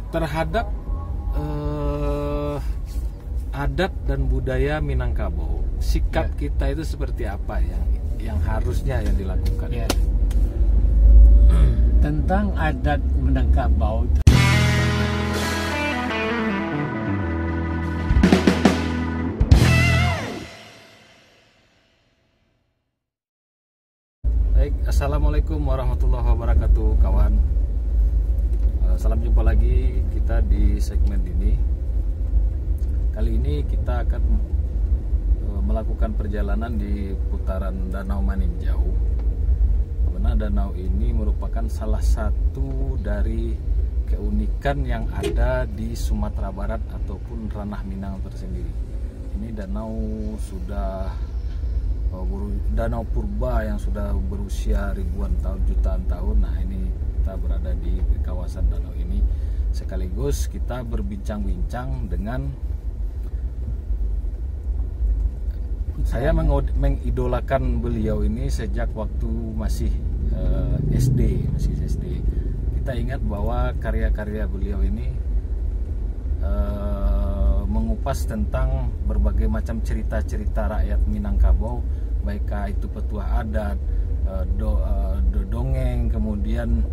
terhadap adat dan budaya Minangkabau. Sikap kita itu seperti apa yang harusnya yang dilakukan? Ya. Tentang adat Minangkabau. Baik, assalamualaikum warahmatullahi wabarakatuh, kawan. Salam jumpa lagi kita di segmen ini. Kali ini kita akan melakukan perjalanan di putaran Danau Maninjau. Karena danau ini merupakan salah satu dari keunikan yang ada di Sumatera Barat ataupun ranah Minang tersendiri. Ini danau danau purba yang sudah berusia ribuan tahun, jutaan tahun. Nah, ini kita berada di kawasan danau ini. Sekaligus kita berbincang-bincang dengan saya mengidolakan beliau ini sejak waktu masih SD. Kita ingat bahwa karya-karya beliau ini mengupas tentang berbagai macam cerita-cerita rakyat Minangkabau, baik itu petuah adat, dongeng, kemudian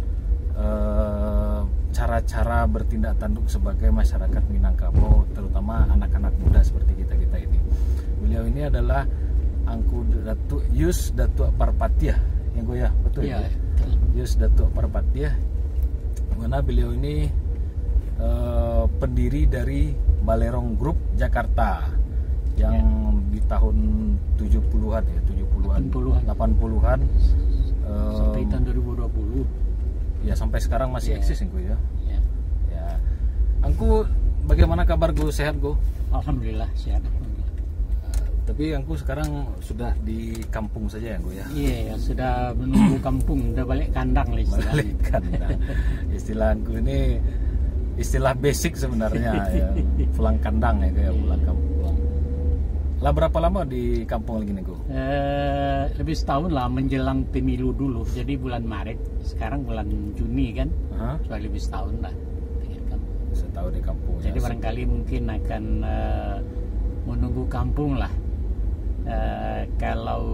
cara-cara bertindak tanduk sebagai masyarakat Minangkabau, terutama anak-anak muda seperti kita ini. Beliau ini adalah Angku Datuk Yus Datuk Parpatiah, yang gue ya, betul ya? Yus Datuk Parpatiah. Mana beliau ini pendiri dari Balerong Group Jakarta yang di tahun 70-an ya, 80-an sampai tahun 2020. Ya, sampai sekarang masih eksis Angku ya. Ya. Angku, bagaimana kabar gue? Sehat gue? Alhamdulillah sehat. Tapi Angku sekarang sudah di kampung saja ya Angku ya? Iya, ya, sudah menunggu kampung, udah balik kandang lah istilahnya. Balik kandang. Istilah Angku ini istilah basic sebenarnya ya. Pulang kandang ya, kayak pulang kampung. Lah berapa lama di kampung lagi nih Angku? Lebih setahun lah, menjelang pemilu dulu. Jadi bulan Maret, sekarang bulan Juni kan? Sudah lebih setahun lah. Setahun di kampung. Jadi ya, barangkali mungkin akan menunggu kampung lah. Kalau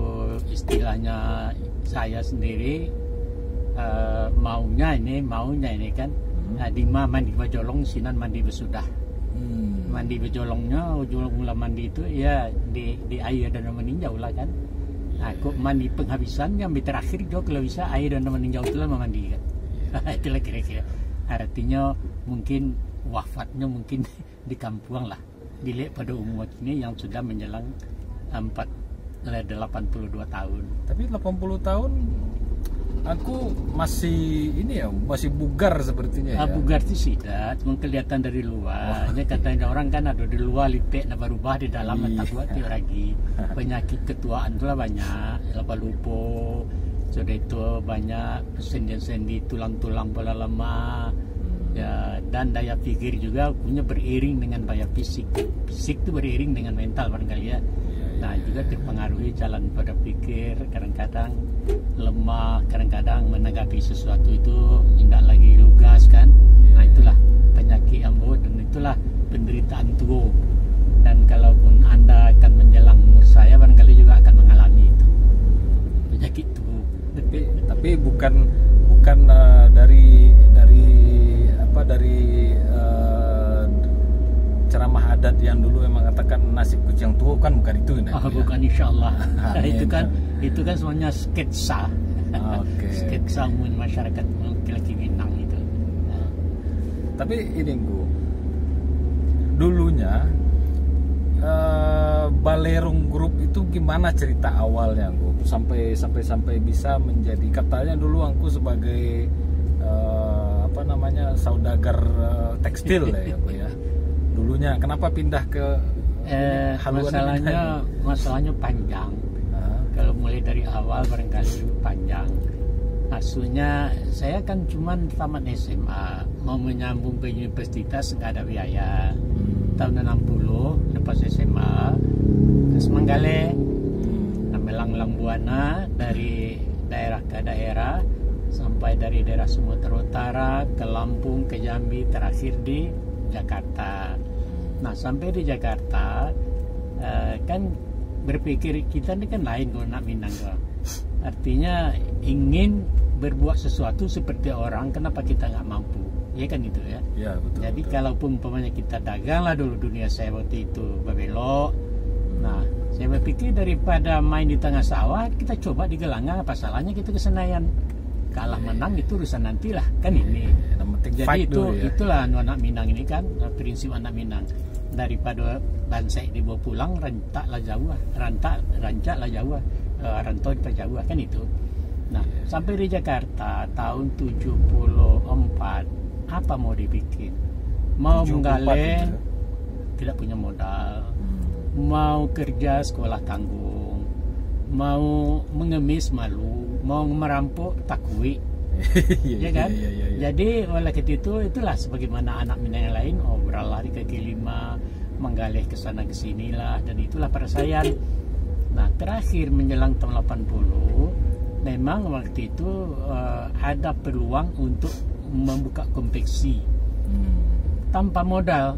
istilahnya saya sendiri maunya ini kan Dima mandi bajolong, sinan mandi besudah. Mandi bajolongnya, ujung mula mandi itu ya di air Danau Maninjau lah kan. Aku mandi penghabisan yang terakhir juga kalau bisa air Danau Maninjau itu lah mandi kan. Itulah kira-kira. Artinya mungkin wafatnya mungkin di kampung lah. Dilihat pada umur ini yang sudah menjelang 82 tahun. Tapi 80 tahun aku masih ini ya, masih bugar sepertinya ya. Bugar sih tidak, cuma kelihatan dari luar. Katanya orang kan ada di luar lipek nak berubah, di dalam tak buat lagi. Penyakit ketuaan itulah banyak, lupa lupa. Sudah itu banyak sendi-sendi, tulang-tulang pola lemah. Ya, dan daya pikir juga punya beriring dengan daya fisik. Fisik itu beriring dengan mental barangkali ya. Nah, juga terpengaruhi jalan pada pikir, kadang-kadang lemah, kadang-kadang menanggapi sesuatu itu tidak lagi lugas kan. Nah, itulah penyakit ambo dan itulah penderitaan tua. Dan kalaupun Anda akan menjelang umur saya, barangkali juga akan mengalami itu penyakit itu. Tapi bukan dari ceramah adat yang dulu memang katakan nasib kucing tua, kan bukan itu ya? Bukan, insyaallah. itu kan semuanya sketsa. Sketsa umum masyarakat laki-laki Minang itu. Tapi ini dulunya Balerong Group itu gimana cerita awalnya sampai bisa menjadi, katanya dulu aku sebagai saudagar tekstil ya ya. Dulunya kenapa pindah ke masalahnya panjang. Kalau mulai dari awal barangkali panjang. Maksudnya saya kan cuma tamat SMA, mau menyambung ke universitas nggak ada biaya. Tahun 60 lepas SMA ke Semanggale, Melang Buana, dari daerah ke daerah sampai dari daerah Sumatera Utara ke Lampung, ke Jambi, terakhir di Jakarta. Nah, sampai di Jakarta kan berpikir kita ini kan lain kalau nak Minang tuh. Artinya ingin berbuat sesuatu seperti orang, kenapa kita nggak mampu? Ya kan gitu ya. Ya, betul. Jadi betul. kalaupun umpamanya kita dagang lah dulu, dunia saya waktu itu berbelok. Nah, saya berpikir daripada main di tengah sawah, kita coba di Gelanggang, apa salahnya kita ke Senayan. Kalah menang itu urusan nantilah, kan ini. Jadi itulah anak Minang ini kan, prinsip anak Minang. Daripada bansai dibawa pulang, rancaklah jauh, rancaklah jauh, rantau jauh, kan itu. Nah, sampai di Jakarta tahun 74, apa mau dibikin? Mau menggaleng, tidak punya modal. Mau kerja sekolah tanggung, mau mengemis malu, mau merampok takwi, ya kan? Jadi oleh karena itulah sebagaimana anak Minang yang lain, berlari kaki lima, menggalih ke sana ke sinilah, dan itulah perasaan. Nah, terakhir menjelang tahun 80, memang waktu itu ada peluang untuk membuka konveksi tanpa modal,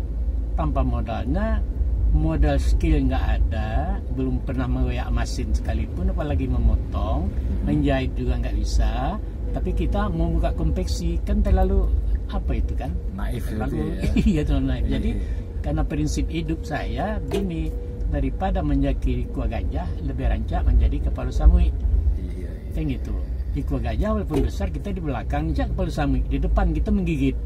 modal skill nggak ada, belum pernah mengoyak mesin sekalipun, apalagi memotong, menjahit juga nggak bisa. Tapi kita mau buka konveksi kan terlalu apa itu kan? Naif terlalu, ya. Iya terlalu naif. Jadi karena prinsip hidup saya gini, daripada menjadi kuah gajah, lebih rancak menjadi kepala samui. Kan gitu. Di kuah gajah walaupun besar, kita di belakang jak kepala samui, di depan kita menggigit.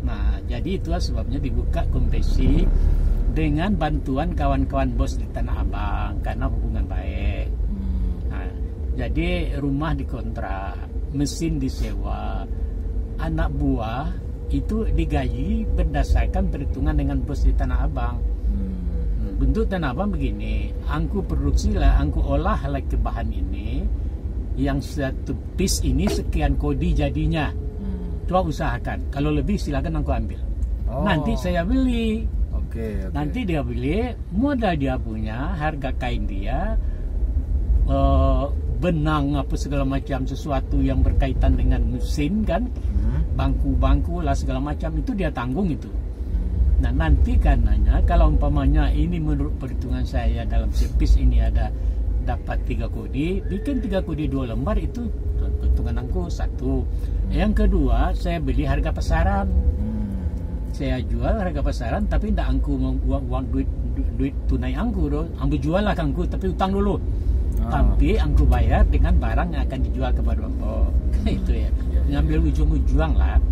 Nah, jadi itulah sebabnya dibuka konveksi dengan bantuan kawan-kawan bos di Tanah Abang karena hubungan baik. Nah, jadi rumah dikontrak, mesin disewa, anak buah itu digaji berdasarkan perhitungan dengan bos di Tanah Abang. Bentuk Tanah Abang begini, angku produksi lah, angku olah lagi bahan ini, yang satu piece ini sekian kodi jadinya. Coba usahakan, kalau lebih silakan angku ambil. Nanti saya beli. Okay. Nanti dia beli, modal dia punya, harga kain dia, benang apa segala macam sesuatu yang berkaitan dengan mesin kan, bangku-bangku lah segala macam itu dia tanggung itu. Nah, nanti karenanya kalau umpamanya ini menurut perhitungan saya dalam sepis ini ada dapat 3 kodi, bikin 3 kodi 2 lembar itu hitungan angku 1. Yang kedua, saya beli harga pasaran. Saya jual harga pasaran tapi tidak angku uang duit tunai angku doh. Ambil jual lah angku tapi utang dulu. Tapi angku bayar dengan barang yang akan dijual kepada itu ya. Ngambil ujung-ujung lah.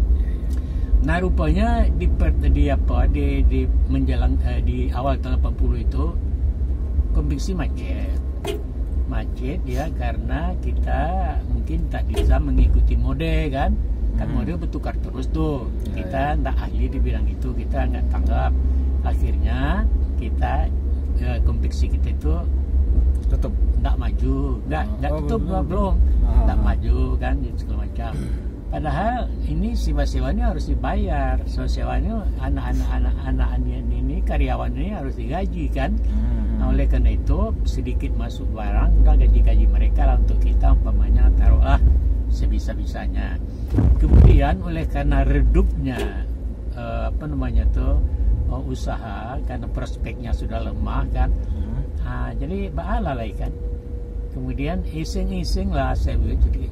Nah, rupanya di menjelang di awal tahun 80 itu konveksi macet ya, karena kita mungkin tak bisa mengikuti mode kan. Kan model bertukar terus tuh, kita nggak ahli di bidang itu, kita nggak tanggap. Akhirnya kita konveksi kita itu tutup, nggak maju, nggak tutup belum, nggak maju kan segala macam. Padahal ini sewa ini harus dibayar, sewanya anak-anak ini karyawan ini harus digaji kan. Nah, oleh karena itu sedikit masuk barang, udah gaji mereka lah untuk kita umpamanya taruhlah sebisa-bisanya. Kemudian oleh karena redupnya usaha karena prospeknya sudah lemah kan, jadi baalalai kan. Kemudian iseng-iseng lah saya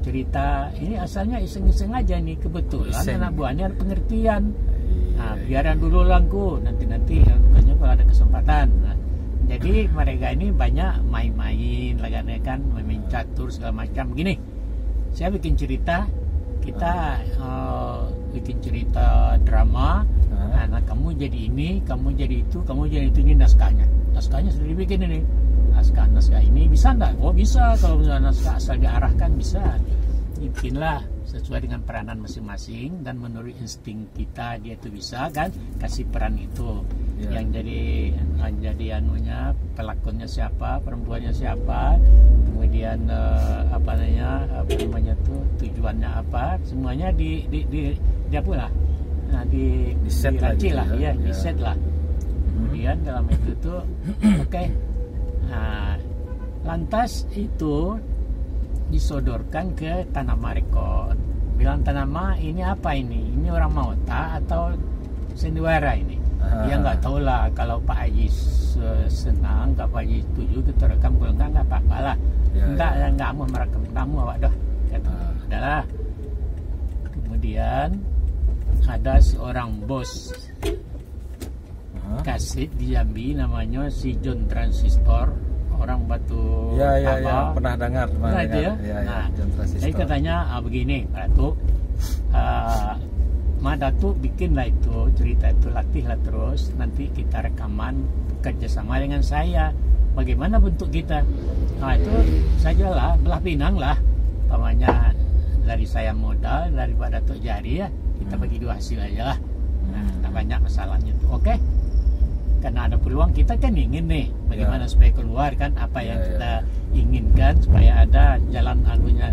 cerita, ini asalnya iseng-iseng aja nih, kebetulan anak buahnya ada pengertian. Biaran dulu langku, nanti makanya kalau ada kesempatan. Nah, jadi mereka ini banyak main-main lah kan, main catur segala macam begini. Saya bikin cerita, kita bikin cerita drama. Nah, kamu jadi ini, kamu jadi itu, kamu jadi itu, ini naskahnya sudah dibikin ini. Naskah ini bisa enggak? Oh bisa, kalau misalnya naskah asal diarahkan bisa. Bikinlah sesuai dengan peranan masing-masing dan menurut insting kita dia itu bisa kan, kasih peran itu. Yang jadi anunya, pelakonnya siapa, perempuannya siapa, kemudian tujuannya apa, semuanya di apa lah. Nah, di set lah, di set lah. Kemudian dalam itu tuh oke. Nah, lantas itu disodorkan ke Tanah Rekod. bilang Tanama, ini apa ini? Ini orang Mauta atau Sendiwara ini? Dia nggak tahu lah. Kalau Pak Haji senang, kalau Pak Haji setuju kita rekam, kalau nggak apa-apa lah. Nggak mau merekam kamu awak dah. Kata, adalah. Kemudian ada seorang bos kaset di Jambi namanya si John Transistor, orang Batu ya, pernah dengar. Nah, saya katanya begini, Pak Datuk, Ma Datuk bikinlah itu cerita itu, latihlah terus, nanti kita rekaman kerjasama dengan saya. Bagaimana bentuk kita? Nah itu sajalah, belah pinang lah, pamannya dari saya modal, dari Pak Datuk Jari ya, kita bagi dua hasil aja lah. Nah, banyak masalahnya tuh. Oke. Karena ada peluang, kita kan ingin nih bagaimana supaya keluar kan apa yang kita inginkan, supaya ada jalan anunya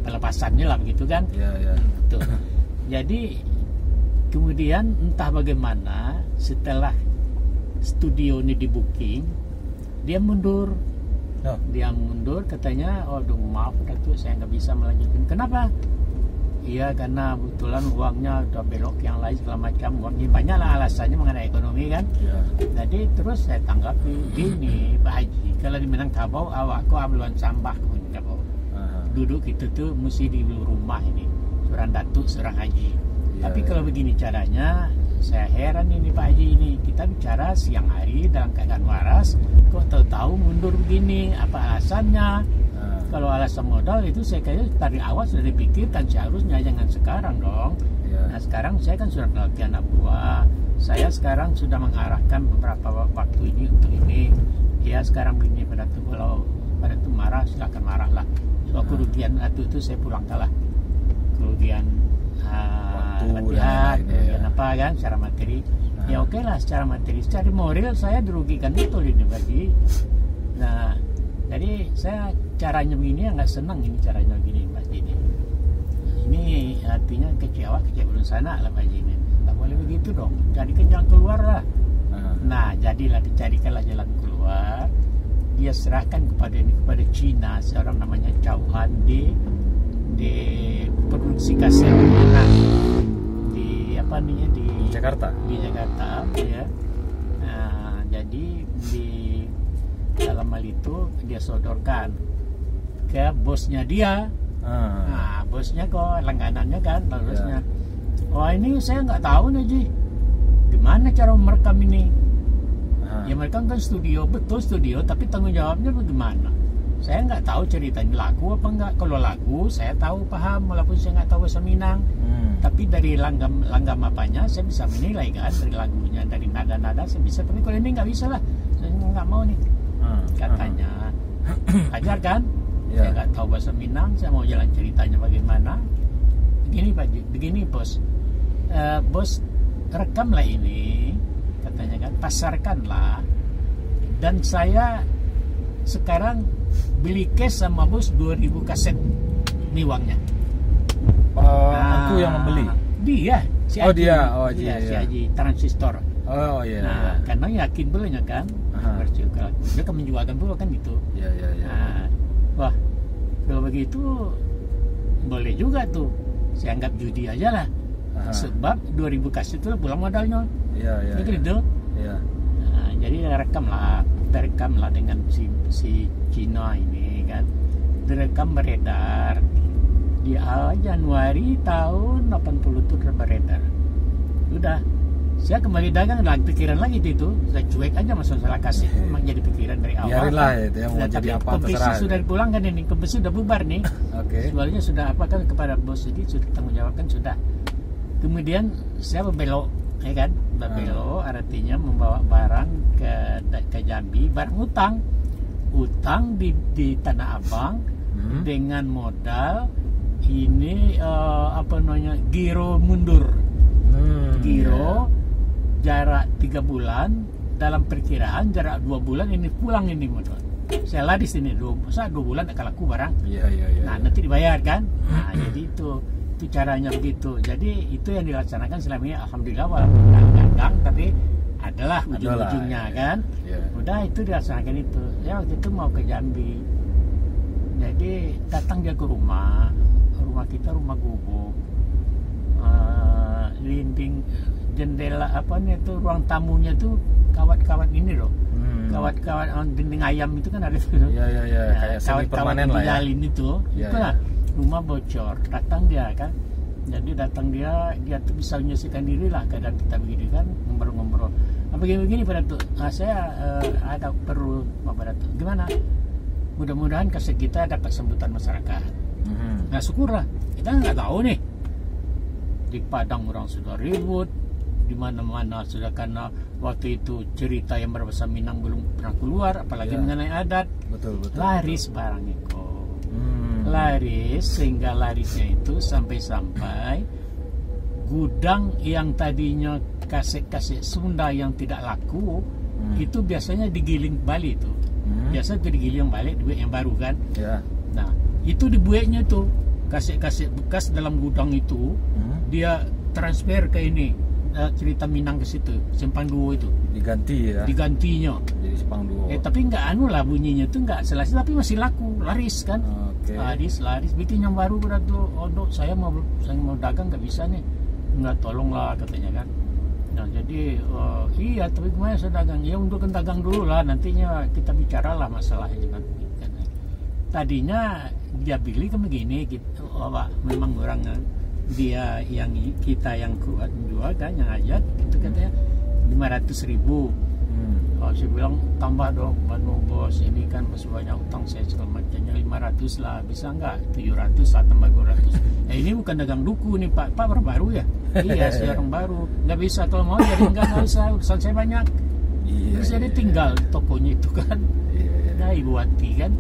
pelepasannya lah begitu kan. Tuh. Jadi kemudian entah bagaimana setelah studio ini di booking, dia mundur. Dia mundur katanya, aduh maaf Datuk, saya nggak bisa melanjutkan. Kenapa? Iya, karena kebetulan uangnya udah belok yang lain segala macam. Uangnya banyak lah alasannya mengenai ekonomi kan. Jadi terus saya tanggapi gini, Pak Haji, kalau di Minangkabau awak kok abluan sambah ke Minangkabau. Duduk itu tuh mesti di rumah ini, seorang Datuk, seorang Haji. Tapi kalau begini caranya, saya heran ini Pak Haji ini. Kita bicara siang hari dalam keadaan waras, kok tahu-tahu mundur begini, apa alasannya? Kalau alasan modal itu saya kayaknya dari awal sudah dipikirkan, seharusnya jangan sekarang dong. Nah sekarang saya kan sudah melatih anak buah, saya sekarang sudah mengarahkan beberapa waktu ini untuk ini. Ya sekarang begini pada itu, kalau pada itu marah silakan marah lah. Soal kerugian itu saya pulang kalah. Kerugian latihan, kerugian apa kan secara materi. Ya oke lah secara materi, secara moral saya dirugikan betul ini bagi. Nah jadi saya caranya begini ya nggak senang ini caranya begini Pak Haji ini. Ini artinya kecewa belum sana lah Pak Haji ini. Nggak boleh begitu dong. Jadikan jalan keluar lah. Nah jadilah dicarikanlah jalan keluar. Dia serahkan kepada Cina seorang namanya Chow Han di produksi kaset di apa namanya di Jakarta. Di Jakarta ya. Nah jadi di dalam hal itu dia sodorkan ke bosnya dia. Nah bosnya kok langganannya kan bosnya. Wah ini saya nggak tahu nih Ji, gimana cara merekam ini. Ya mereka kan studio, betul studio, tapi tanggung jawabnya bagaimana? Saya nggak tahu ceritanya lagu apa enggak. Kalau lagu saya tahu paham, walaupun saya nggak tahu bahasa Minang. Tapi dari langgam apanya saya bisa menilai kan, dari lagunya, dari nada-nada saya bisa. Tapi kalau ini nggak bisa lah, saya nggak mau nih. Katanya ajar kan, saya nggak tahu bahasa Minang, saya mau jalan ceritanya bagaimana. Begini Pak, begini bos, bos rekamlah ini, katanya kan, pasarkanlah. Dan saya sekarang beli cash sama bos 2000 kaset, ini uangnya. Aku yang membeli. Dia, si Haji. Si Haji Transistor. Nah, karena yakin belanya kan. Dia kan menjualkan pula kan gitu. Nah, wah kalau begitu boleh juga tuh. Saya anggap judi aja lah. Sebab 2000 kaset itu pulang modalnya. Gitu. Nah, jadi rekam lah dengan si Cina ini kan. Direkam beredar di awal Januari tahun 80 itu beredar. Udah, saya kembali dagang lagi, pikiran lagi itu. Saya cuek aja masalah kasih, memang jadi pikiran dari awal. Biarinlah itu yang mau jadi apa terserah. Kompetisi sudah dipulangkan ini, kompetisi sudah bubar nih. Soalnya sudah apa kan kepada bos, jadi sudah tanggung jawabkan sudah. Kemudian saya berbelok, ya kan? Berbelok artinya membawa barang ke Jambi, barang utang di Tanah Abang dengan modal ini giro mundur. Giro jarak 3 bulan, dalam perkiraan jarak 2 bulan ini pulang ini modal. Saya lah di sini 2 bulan tak laku barang. Nah nanti dibayar kan. Nah jadi itu caranya begitu. Jadi itu yang dilaksanakan selama ini, alhamdulillah, walaupun gagang tapi adalah ujung-ujungnya kan. Udah itu dilaksanakan itu. Ya waktu itu mau ke Jambi. Jadi datang dia ke rumah rumah kita rumah gubuk. Dinding jendela apa nih itu ruang tamunya tuh kawat-kawat ini loh. Kawat-kawat dinding ayam itu kan ada tuh. Iya. Kayak semi permanen lah ya. Itu itulah rumah bocor. Datang dia kan. Jadi datang dia tuh bisa menyelesaikan diri lah keadaan kita begini kan, ngobrol-ngobrol. Begini pada tuh. Saya ada perlu pada tuh. Gimana? Mudah-mudahan kaset kita dapat sambutan masyarakat. Nah syukurlah. Kita nggak tahu nih. Di Padang orang sudah ribut, di mana-mana sudah, karena waktu itu cerita yang berbahasa Minang belum pernah keluar, apalagi mengenai adat. Betul. Laris barang itu. Laris, sehingga larisnya itu sampai-sampai gudang yang tadinya kaset-kaset Sunda yang tidak laku itu biasanya digiling balik itu. Biasa itu digiling balik duit yang baru kan. Nah, itu dibuatnya tuh kaset-kaset bekas dalam gudang itu dia transfer ke ini cerita Minang ke situ, Simpang Duo itu diganti ya, digantinya jadi Simpang Duo. Tapi nggak lah bunyinya tuh nggak selesai, tapi masih laku, laris kan. Laris bikin yang baru berat tuh. Dok, saya mau dagang nggak bisa nih, nggak, tolonglah katanya kan. Nah jadi iya, tapi gimana saya dagang? Ya untuk dagang dulu lah, nantinya kita bicaralah masalahnya nanti. Tadinya dia beli kan begini gitu, memang orang dia yang kita yang kuat menjual kan, yang ajak itu katanya 500.000. Saya bilang tambah dong, bos, ini kan masih banyak utang saya segala macamnya, 500 lah, bisa nggak? 700 lah, tambah 200. Ini bukan dagang duku nih Pak baru baru ya? Iya, saya orang baru, nggak bisa, kalau mau jadi nggak usah, urusan saya banyak. Terus jadi tinggal tokonya itu kan, nah Ibu Wati kan.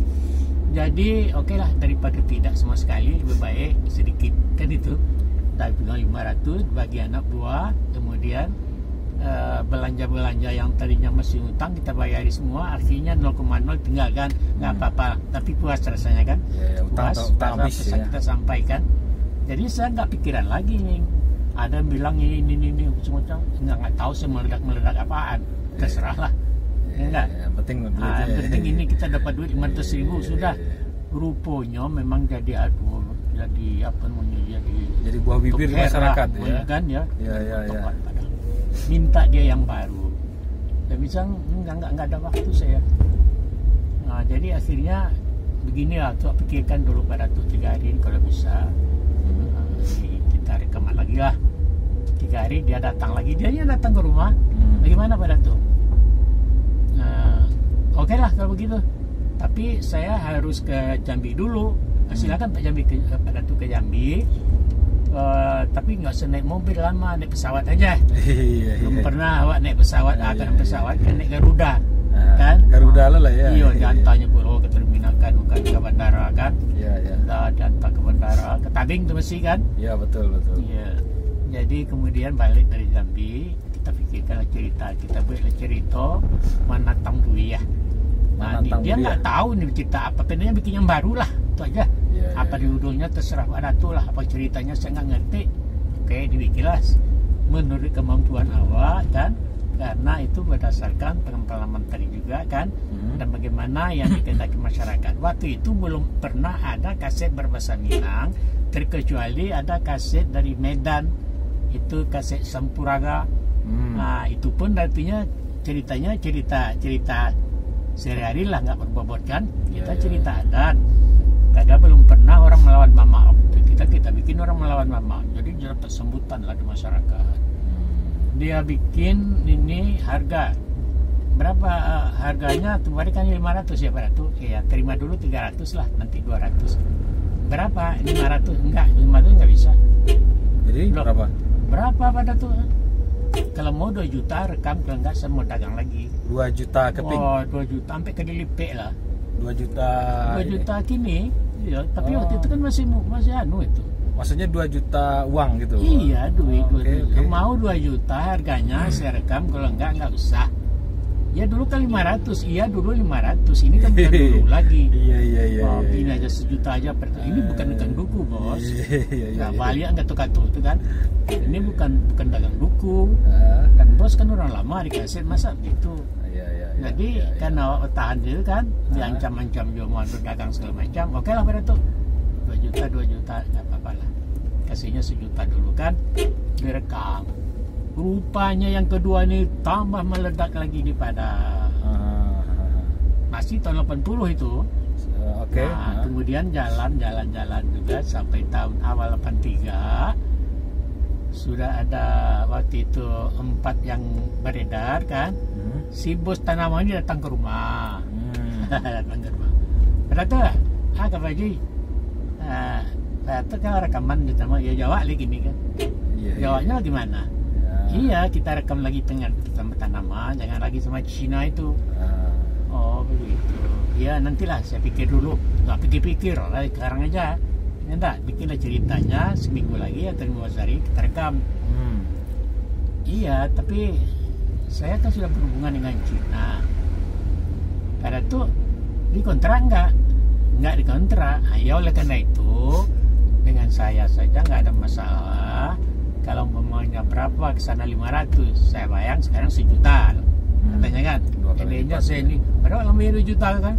Jadi oke lah, daripada tidak sama sekali, lebih baik sedikit kan itu. Tapi bilang 500 bagi anak buah, kemudian belanja-belanja yang tadinya masih utang kita bayari semua, artinya 0,0 tinggalkan, nggak apa-apa, tapi puas rasanya kan. Puas, habis ya. Kita sampaikan. Jadi saya nggak pikiran lagi nih. Ada yang bilang ini macam-macam, nggak tahu saya meledak apaan, terserah lah. Enggak. Yang penting ini kita dapat duit 500.000 sudah. Rupanya memang jadi apa namanya, jadi buah bibir masyarakat ya. Kan ya. Iya. Minta dia yang baru. Dan bisa enggak ada waktu saya. Nah, jadi akhirnya beginilah, tuh pikirkan dulu pada tuh 3 hari kalau bisa. Kita rekaman lagi lah. 3 hari dia datang lagi, dia datang ke rumah. Bagaimana pada tuh? Oke lah kalau begitu. Tapi saya harus ke Jambi dulu. Silakan Pak Jambi pada tuh ke Jambi. Tapi nggak usah naik mobil lama, naik pesawat aja. Belum pernah awak naik pesawat, akan pesawat kan naik Garuda. Kan? Garuda lah ya. Iya, diantarnya pulau ke terminal kan, bukan ke bandara kan. Iya. Diantar ke bandara, ke Tabing tuh mesti kan. Iya, betul. Iya. Jadi kemudian balik dari Jambi, kita pikirkan cerita, kita buatlah cerita Manatang Dwi ya. Nah, dia nggak tahu nih cerita apa, pengennya bikin yang baru lah, itu aja. Apa di judulnya terserah Pak Dato lah, apa ceritanya saya nggak ngerti. Oke, dibikinlah menurut kemampuan awak kan, karena itu berdasarkan pengalaman tadi juga kan, dan bagaimana yang dikehendaki masyarakat. Waktu itu belum pernah ada kaset berbahasa Minang, terkecuali ada kaset dari Medan, itu kaset Sampuraga. Nah itu pun artinya ceritanya cerita sehari-hari lah, nggak berbobot kan, kita cerita adat. Ada belum pernah orang melawan mama, kita bikin orang melawan mama, jadi dapat sambutan lah di masyarakat. Dia bikin ini harga berapa, harganya kemarin kan 500 ya Pak Ratu ya, terima dulu 300 lah, nanti 200 berapa, 500 enggak, 500 nggak bisa. Jadi berapa pada tuh? Kalau mau 2 juta rekam, kalau enggak saya mau dagang lagi. 2 juta keping. 2 juta sampai ke dilipek lah. 2 juta. 2 juta kini. Iya, tapi waktu itu kan masih anu itu. Maksudnya 2 juta uang gitu. Iya, duit. Okay. Mau 2 juta harganya saya rekam, kalau enggak usah. Ya dulu kan 500, iya dulu 500, ini kan bukan dulu lagi. Iya. Ini aja 1 juta aja per ini bukan dagang duku bos. Nah, balik nggak tuh itu kan. Ini bukan dagang duku. Dan bos kan orang lama dikasih masa gitu. Jadi kan awak tahan dulu kan, diancam-ancam juga mau dagang segala macam. Oke lah pada tuh 2 juta nggak apa-apa kasihnya 1 juta dulu kan, direkam. Rupanya yang kedua ini tambah meledak lagi daripada masih tahun 80 itu. Oke. Nah, kemudian jalan juga sampai tahun awal 83 sudah ada waktu itu 4 yang beredar kan. Si bos tanaman ini datang ke rumah. Datang ke rumah. Berkata, Kak Haji, kan rekaman di taman, ya jawab lagi gini kan. Jawabnya gimana? Iya, kita rekam lagi sama tanaman, jangan lagi sama Cina itu. Oh begitu. Ya nantilah saya pikir dulu. Nggak pikir-pikir lah, sekarang aja. Enggak, bikinlah ceritanya seminggu lagi atau 15 hari kita rekam. Iya, tapi saya kan sudah berhubungan dengan Cina. Pada itu dikontrak nggak dikontrak. Ya oleh karena itu dengan saya saja nggak ada masalah. Kalau umpamanya berapa ke sana 500, saya bayang sekarang 1 juta. Katanya kan. Jadinya saya ini padahal lebih 2 juta kan.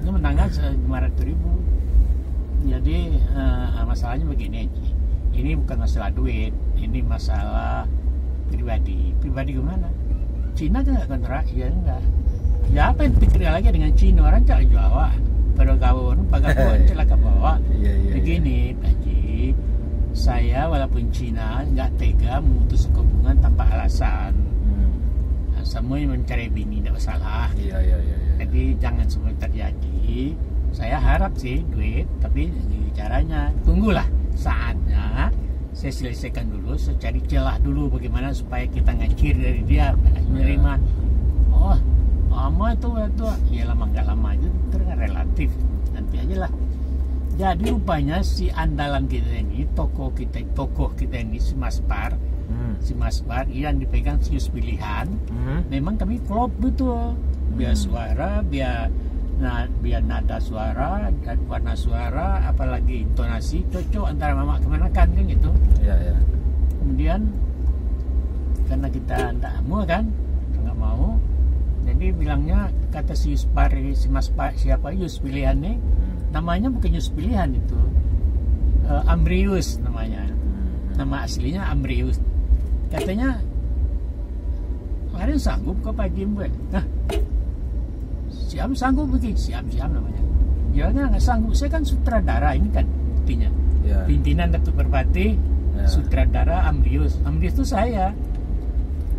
Ini menangkan 500.000. Jadi masalahnya begini, ini bukan masalah duit, ini masalah pribadi. Pribadi gimana? Cina kan nggak kontrak, ya enggak. Ya apa yang pikir lagi dengan Cina, orang cak Jawa, pada kawan, pagakuan celaka bawa. Begini, Haji, saya walaupun Cina nggak tega memutus hubungan tanpa alasan. Semua mencari bini tidak masalah. Jadi jangan semua terjadi. Saya harap sih duit, tapi caranya tunggulah saatnya. Saya selesaikan dulu, saya cari celah dulu bagaimana supaya kita ngacir dari dia menerima. Oh, lama itu, ya lama nggak lama itu kan relatif. Nanti aja lah. Jadi rupanya si andalan kita ini, tokoh kita ini si Mas Bar, yang dipegang Sius Pilihan. Memang kami klop betul, biar suara, biar nada suara dan warna suara, apalagi intonasi cocok antara mama kemanakan kan gitu. Kemudian karena kita nggak mau, jadi bilangnya kata si Mas Pak siapa Yus Pilihan nih, namanya bukan Yus Pilihan itu, Amrius namanya, nama aslinya Amrius. Katanya kalian sanggup kok Pak Jim buat? Siam sanggup begini, siam namanya. Ya nggak sanggup, saya kan sutradara ini kan buktinya. Pimpinan Datuk Berbati, sutradara Amrius itu saya.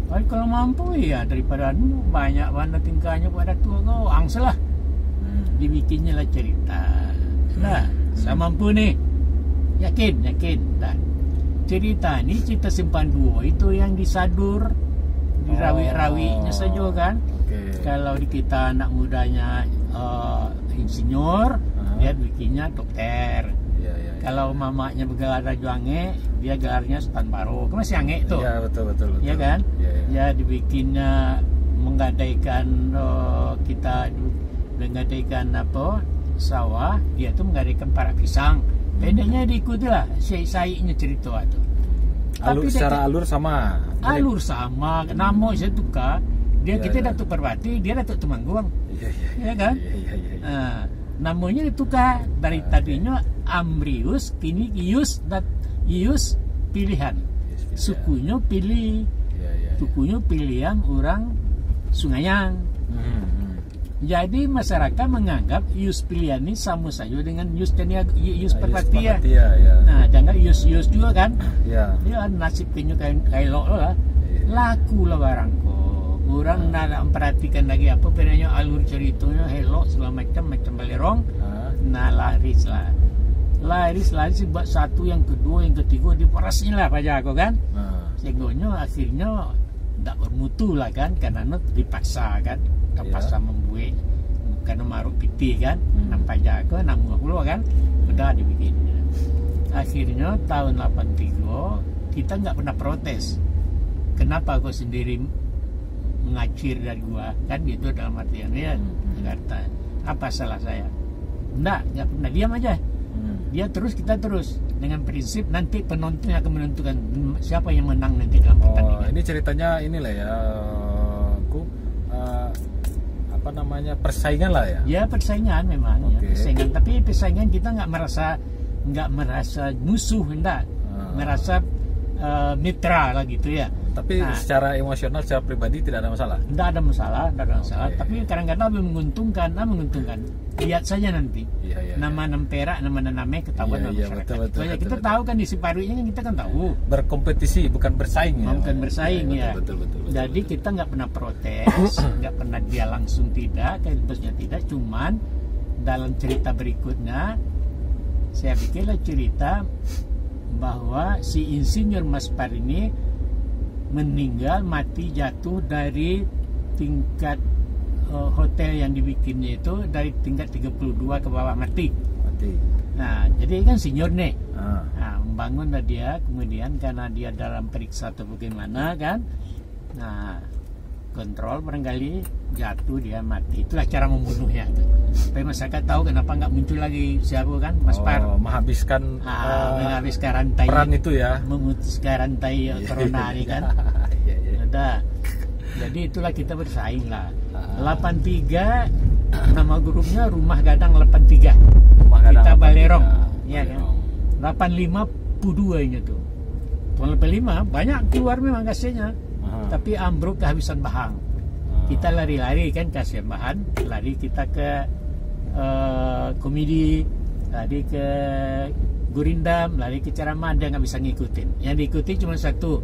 Kalau mampu ya daripada banyak mana tingkahnya pada tua kau, angselah. Dibikinnya lah cerita. Nah, saya mampu nih, yakin. Dan cerita ini cerita Simpan Duo itu yang disadur, dirawi-rawinya saja kan. Kalau di kita anak mudanya insinyur, dia bikinnya dokter. Kalau mamanya bergelar Rajuange, dia gelarnya Sultan Baro. Kan masih ange tuh. Iya betul. Iya kan? Ya dibikinnya menggadaikan kita menggadaikan apa sawah, dia tuh menggadaikan para pisang. Bedanya diikutilah sai-sainya cerita itu. Tapi secara alur sama. Alur sama, nama saya tukar. Dia kita Datuk Berbati, dia Datuk Temanggung. Iya kan? Namanya ditukar dari tadinya Amrius, kini Ius Pilihan. Sukunya sukunya pilihan orang Sungayang. Jadi masyarakat menganggap Ius Pilihan ini sama saja dengan Ius Perpati ya. Nah, jangan Ius juga kan? Dia nasibnya kayak lo lah. Laku lah barangku. Orang nak memperhatikan lagi apa bedanya alur ceritanya helok segala macam balerong. Nah laris lah buat satu, yang kedua, yang ketiga diperasnya lah Pak Jago kan. Sehingga akhirnya tak bermutu lah kan, karena dipaksa kan, terpaksa membuat karena maruk piti kan, nampak Jago namun puluh kan, udah dibikinnya. Akhirnya tahun 83 kita nggak pernah protes. Kenapa kau sendiri mengacir dari gua kan gitu, dalam artian ya kata apa salah saya? Nggak pernah, diam aja. Kita terus dengan prinsip nanti penonton akan menentukan siapa yang menang nanti dalam pertandingan. Ini ceritanya inilah ya, apa namanya, persaingan lah ya? Ya persaingan memang, ya, persaingan. Tapi persaingan kita nggak merasa musuh, enggak. merasa mitra lah gitu ya. Tapi secara emosional, secara pribadi tidak ada masalah. Tidak ada masalah. Tapi kadang-kadang lebih menguntungkan. Lihat saja nanti. Nama Perak, nama Name ketahuan masyarakat. Betul, kita tahu kan di Siparunya kan kita kan tahu. Berkompetisi bukan bersaing. Bukan bersaing ya. Betul. Jadi kita nggak pernah protes, nggak pernah dia langsung tidak, kayak bosnya tidak. Cuman dalam cerita berikutnya, saya bikinlah cerita bahwa si insinyur Maspar ini meninggal mati jatuh dari tingkat hotel yang dibikinnya itu dari tingkat 32 ke bawah mati. Nah, jadi kan senior nih. Nah, membangunlah dia, kemudian karena dia dalam periksa atau bagaimana kan. Nah, kontrol barangkali jatuh dia mati. Itulah cara membunuhnya. Supaya masyarakat tahu kenapa nggak muncul lagi siapa kan Maspar. Menghabiskan rantai peran itu ya. Memutuskan rantai corona ini kan. Udah. Jadi itulah kita bersaing lah. 83 nama grupnya Rumah Gadang 83. Kita Balerong. Iya kan. 85 Pudua ini tuh. Tahun 85 banyak keluar memang kasihnya. Tapi ambruk kehabisan bahan. Kita lari-lari kan kasihan bahan, lari kita ke komedi, lari ke gurindam, lari ke ceramah, dia nggak bisa ngikutin. Yang diikuti cuma satu,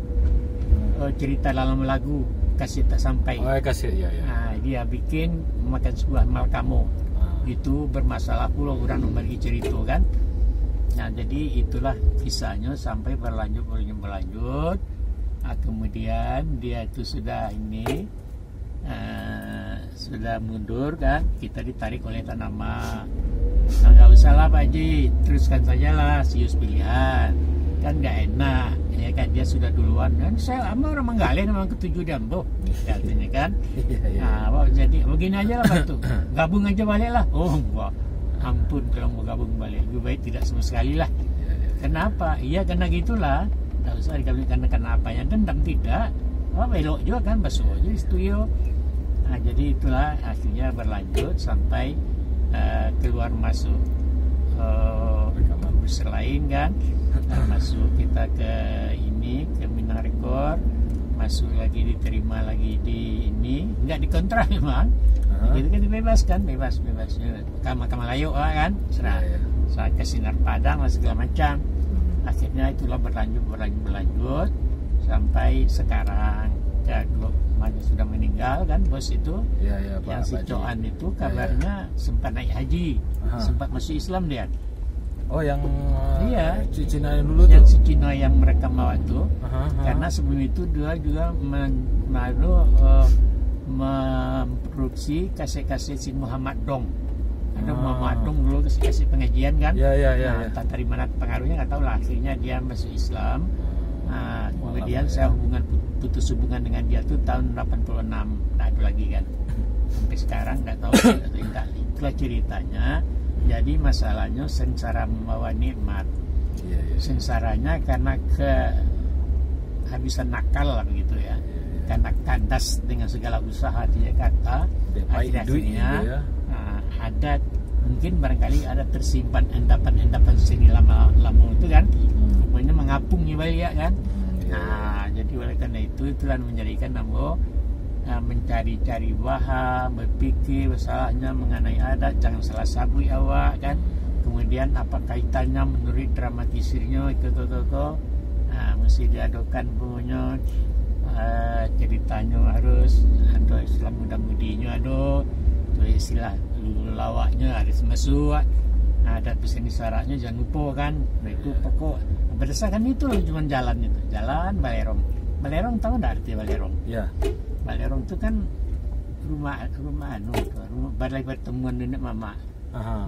cerita dalam lagu kasih tak sampai. Kasih ya. Nah, dia bikin makan sebuah malkamo. Itu bermasalah pula orang membagi cerita kan. Nah, jadi itulah kisahnya sampai berlanjut. Kemudian dia itu sudah sudah mundur kan, kita ditarik oleh Tanama. Nah, nggak usah lah Pak Haji, teruskan saja lah sius pilihan kan nggak enak ya kan, dia sudah duluan kan, saya sama orang Manggale memang ketujuh Dambo katanya kan. Nah, jadi begini aja lah Pak tuh, gabung aja balik lah. Ampun kalau mau gabung balik lebih baik tidak sama sekali lah. Kenapa? Iya karena gitulah. Tak usah dikabulkan karena apa yang dendam tidak. Belok juga kan basuh aja di studio. Nah, jadi itulah akhirnya berlanjut sampai keluar masuk produser lain kan. Masuk kita ke Minang Record, masuk lagi diterima lagi di nggak dikontrak memang. Gitu kan dibebaskan, bebas. Kamar layu kan, serah ke Sinar Padang lah segala macam. Akhirnya itulah berlanjut sampai sekarang. Ya, makanya sudah meninggal kan bos itu. Yang si Coan itu kabarnya sempat naik haji, sempat masuk Islam dia. Yang si Cina yang dulu yang tuh. si Cina yang mereka bawa tuh. Karena sebelum itu dia juga memproduksi kaset-kaset si Muhammad Dong. Ada Muhammad Dong dulu kasih pengajian kan. Entah dari mana pengaruhnya nggak tahu lah. Akhirnya dia masuk Islam. Nah, kemudian saya putus hubungan dengan dia tuh tahun 86. Nggak ada lagi kan. Sampai sekarang nggak tahu. Itulah ceritanya. Jadi masalahnya sengsara membawa nikmat. Sengsaranya karena kehabisan nakal lah begitu ya. Karena kandas dengan segala usaha dia kata. Akhirnya ada mungkin barangkali ada tersimpan endapan seni lama itu kan, pokoknya mengapung ya balik kan. Nah, jadi oleh karena itulah menjadikan Nambo mencari-cari bahan, berpikir masalahnya mengenai adat, jangan salah sabui awak kan. Kemudian apa kaitannya menurut dramatisirnya itu mesti diadakan punya ceritanya harus ada Islam muda-mudinya ada tu istilah lawaknya harus masuk, ada pesan syaratnya jangan lupa kan. Nah, itu pokok berdasarkan itu cuma jalan Balerong. Balerong tahu enggak arti Balerong? Ya. Balerong itu kan rumah balai pertemuan nenek mama.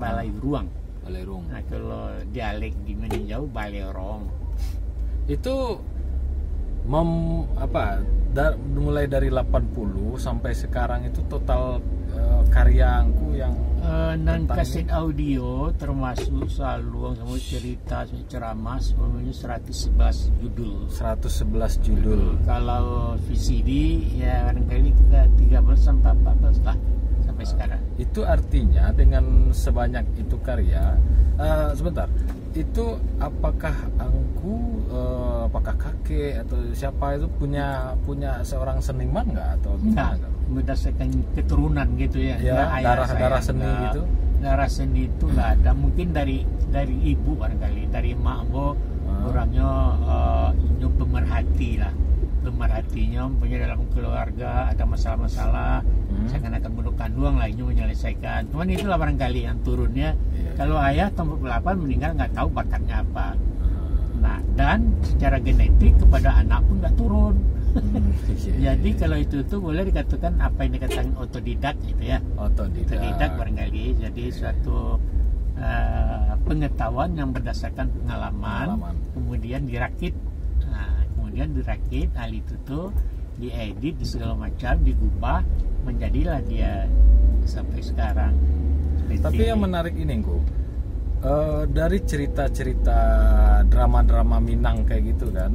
Balai ruang. Nah, kalau dialek di Meninjau Balerong. Itu mulai dari 80 sampai sekarang itu total karyaku yang dan tentang kaset audio termasuk selalu sama cerita ceramah semuanya 111 judul. 111 judul. Kalau VCD ya barangkali kita 13 sampai 14 lah sampai sekarang. Itu artinya dengan sebanyak itu karya, sebentar, itu apakah angku, apakah kakek atau siapa itu punya seorang seniman nggak atau Enggak, gimana? berdasarkan keturunan gitu ya. Ya, Enggak, ayah saya darah seni enggak. gitu. Darah seni itu nggak ada. Mungkin dari ibu barangkali, dari mak bo orangnya pemerhati lah. Pemerhatinya punya dalam keluarga ada masalah-masalah, seakan-akan bunuh kandung lah ini menyelesaikan. Cuman itulah barangkali yang turunnya. Kalau ayah tahun 48 meninggal nggak tahu bakatnya apa. Nah, dan secara genetik kepada anak pun nggak turun. Jadi kalau itu tuh boleh dikatakan apa yang dikatakan otodidak gitu ya. Otodidak barangkali. Jadi suatu pengetahuan yang berdasarkan pengalaman. Kemudian dirakit. Nah, kemudian dirakit hal itu tuh diedit segala macam, digubah menjadilah dia sampai sekarang. Tapi yang menarik ini Ngku, dari cerita-cerita drama-drama Minang kayak gitu kan,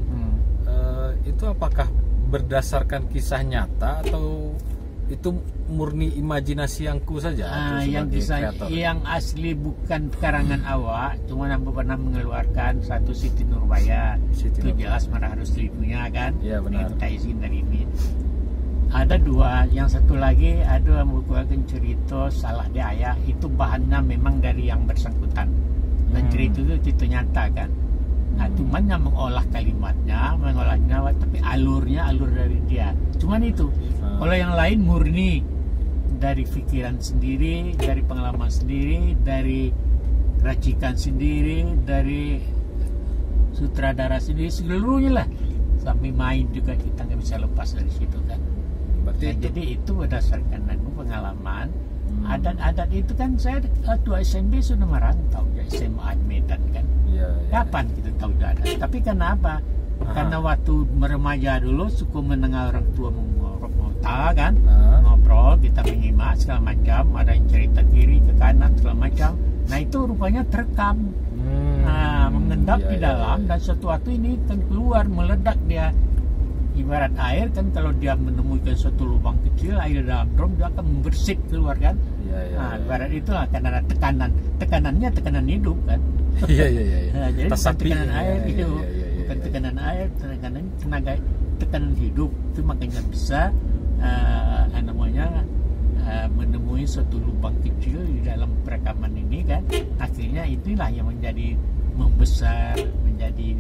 itu apakah berdasarkan kisah nyata atau itu murni imajinasi Angku saja? Yang kisah yang asli bukan karangan awak, cuma Nampu pernah mengeluarkan satu Siti Nurbaya. Itu jelas mana harus ribunya kan? Iya benar. Kita izin dari ini. Ada dua, yang satu lagi ada membukukan cerita salah dia ayah, itu bahannya memang dari yang bersangkutan dan cerita itu nyata kan. Nah, cuman yang mengolah kalimatnya, mengolahnya, tapi alurnya alur dari dia. Cuman itu. Kalau yang lain murni dari pikiran sendiri, dari pengalaman sendiri, dari racikan sendiri, dari sutradara sendiri, seluruhnya lah. Sampai main juga kita nggak bisa lepas dari situ kan. Berarti jadi itu berdasarkan pengalaman. Adat-adat itu kan saya waktu SMP sudah merantau ya, SMA Medan kan. Kapan kita tahu adat? Tapi kenapa? Karena waktu remaja dulu suka mendengar orang tua mengorok-ngota kan, ngobrol, kita menyimak segala macam, ada yang cerita kiri ke kanan segala macam. Nah itu rupanya terekam, mengendap di dalam dan suatu waktu ini kan keluar meledak dia. Ibarat air kan kalau dia menemukan suatu lubang kecil air dalam drum dia akan membersih keluar kan. Ibarat itulah karena ada tekanannya tekanan hidup kan. Jadi bukan tekanan air hidup, bukan tekanan air, tekanan hidup. Itu makanya bisa menemui suatu lubang kecil di dalam perekaman ini kan. Akhirnya itulah yang menjadi membesar, menjadi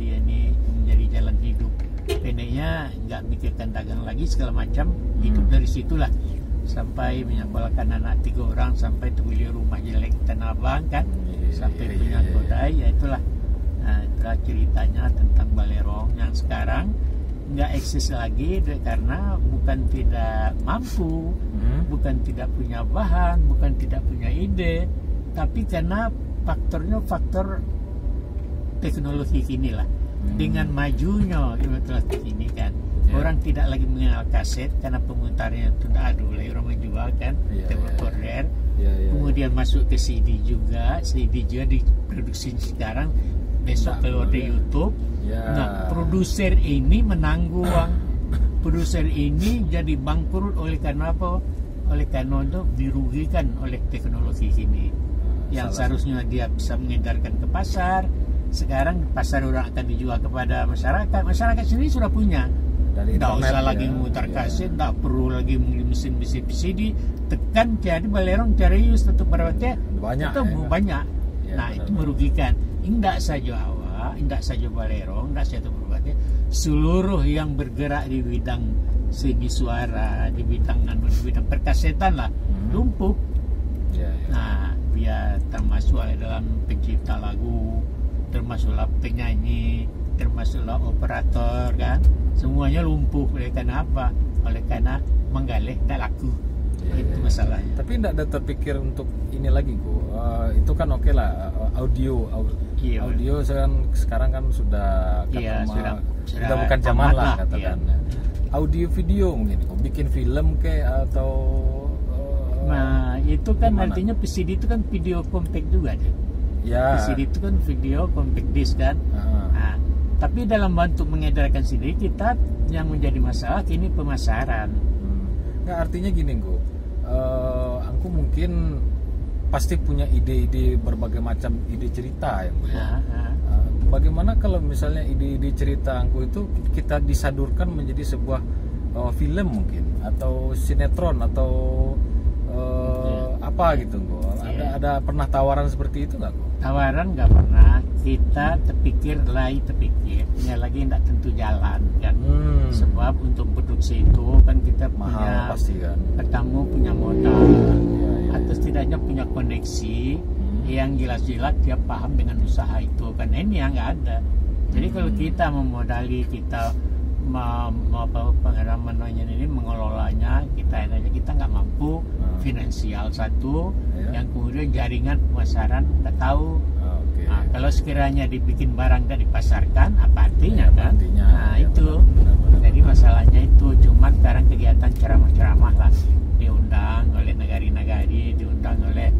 jalan hidup. Pendeknya nggak mikirkan dagang lagi segala macam, hidup dari situlah sampai menyekolahkan anak 3 orang, sampai beli rumah jelek Tanah Abang kan, sampai punya kodai. Ya itulah ceritanya tentang Balerong yang sekarang nggak eksis lagi karena bukan tidak mampu, bukan tidak punya bahan, bukan tidak punya ide, tapi karena faktor teknologi inilah. Dengan majunya elektronik ini kan, orang tidak lagi mengenal kaset karena pemutarnya itu tidak ada oleh orang menjual kan, recorder. Kemudian masuk ke CD juga diproduksi sekarang, besok keluar di YouTube. Nah, produser ini menanggung, produser ini jadi bangkrut oleh karena apa? Oleh karena itu dirugikan oleh teknologi ini. Yang seharusnya dia bisa mengedarkan ke pasar. Sekarang pasar orang akan dijual kepada masyarakat. Masyarakat sendiri sudah punya. Tidak usah lagi memutar kaset, tidak perlu lagi mesin CD. Tekan jadi Balerong serius tetap berbeda banyak. Nah itu merugikan. Tidak saja awak, tidak saja Balerong, tidak saja berbeda. Seluruh yang bergerak di bidang seni suara, di bidang perkasetan lah, lumpuh. Nah dia termasuk dalam pencipta lagu, termasuklah penyanyi, termasuklah operator kan, semuanya lumpuh. Oleh karena apa? Oleh karena menggalih tidak laku. Itu masalahnya. Tapi tidak ada terpikir untuk ini lagi itu kan oke lah, audio sekarang kan sudah sudah bukan zaman lah katakan. Audio video mungkin bikin film kayak atau Nah, itu kan gimana? artinya PCD itu kan video compact juga deh. Ya. PCD itu kan video compact disc kan. Nah, tapi dalam bentuk mengedarkan sendiri kita yang menjadi masalah kini pemasaran. Nggak, artinya gini Go, aku mungkin pasti punya ide-ide berbagai macam ide cerita ya Go ya. Bagaimana kalau misalnya ide-ide cerita aku itu kita disadurkan menjadi sebuah film mungkin atau sinetron atau apa gitu Go. Ada pernah tawaran seperti itu nggak Go? Tawaran nggak pernah, kita terpikir, tinggal lagi tidak tentu jalan kan. Sebab untuk produksi itu kan kita Mahal punya pasti kan. ketemu punya modal atau setidaknya punya koneksi yang jelas-jelas dia paham dengan usaha itu kan. Ini yang nggak ada. Jadi kalau kita memodali, kita mengelolanya, kita nggak mampu finansial satu, yang kemudian jaringan pemasaran nggak tahu. Nah, kalau sekiranya dibikin barang dan dipasarkan, apa artinya kan? Nah itu, jadi masalahnya itu. Cuman sekarang kegiatan ceramah-ceramah lah, diundang oleh nagari-nagari, diundang oleh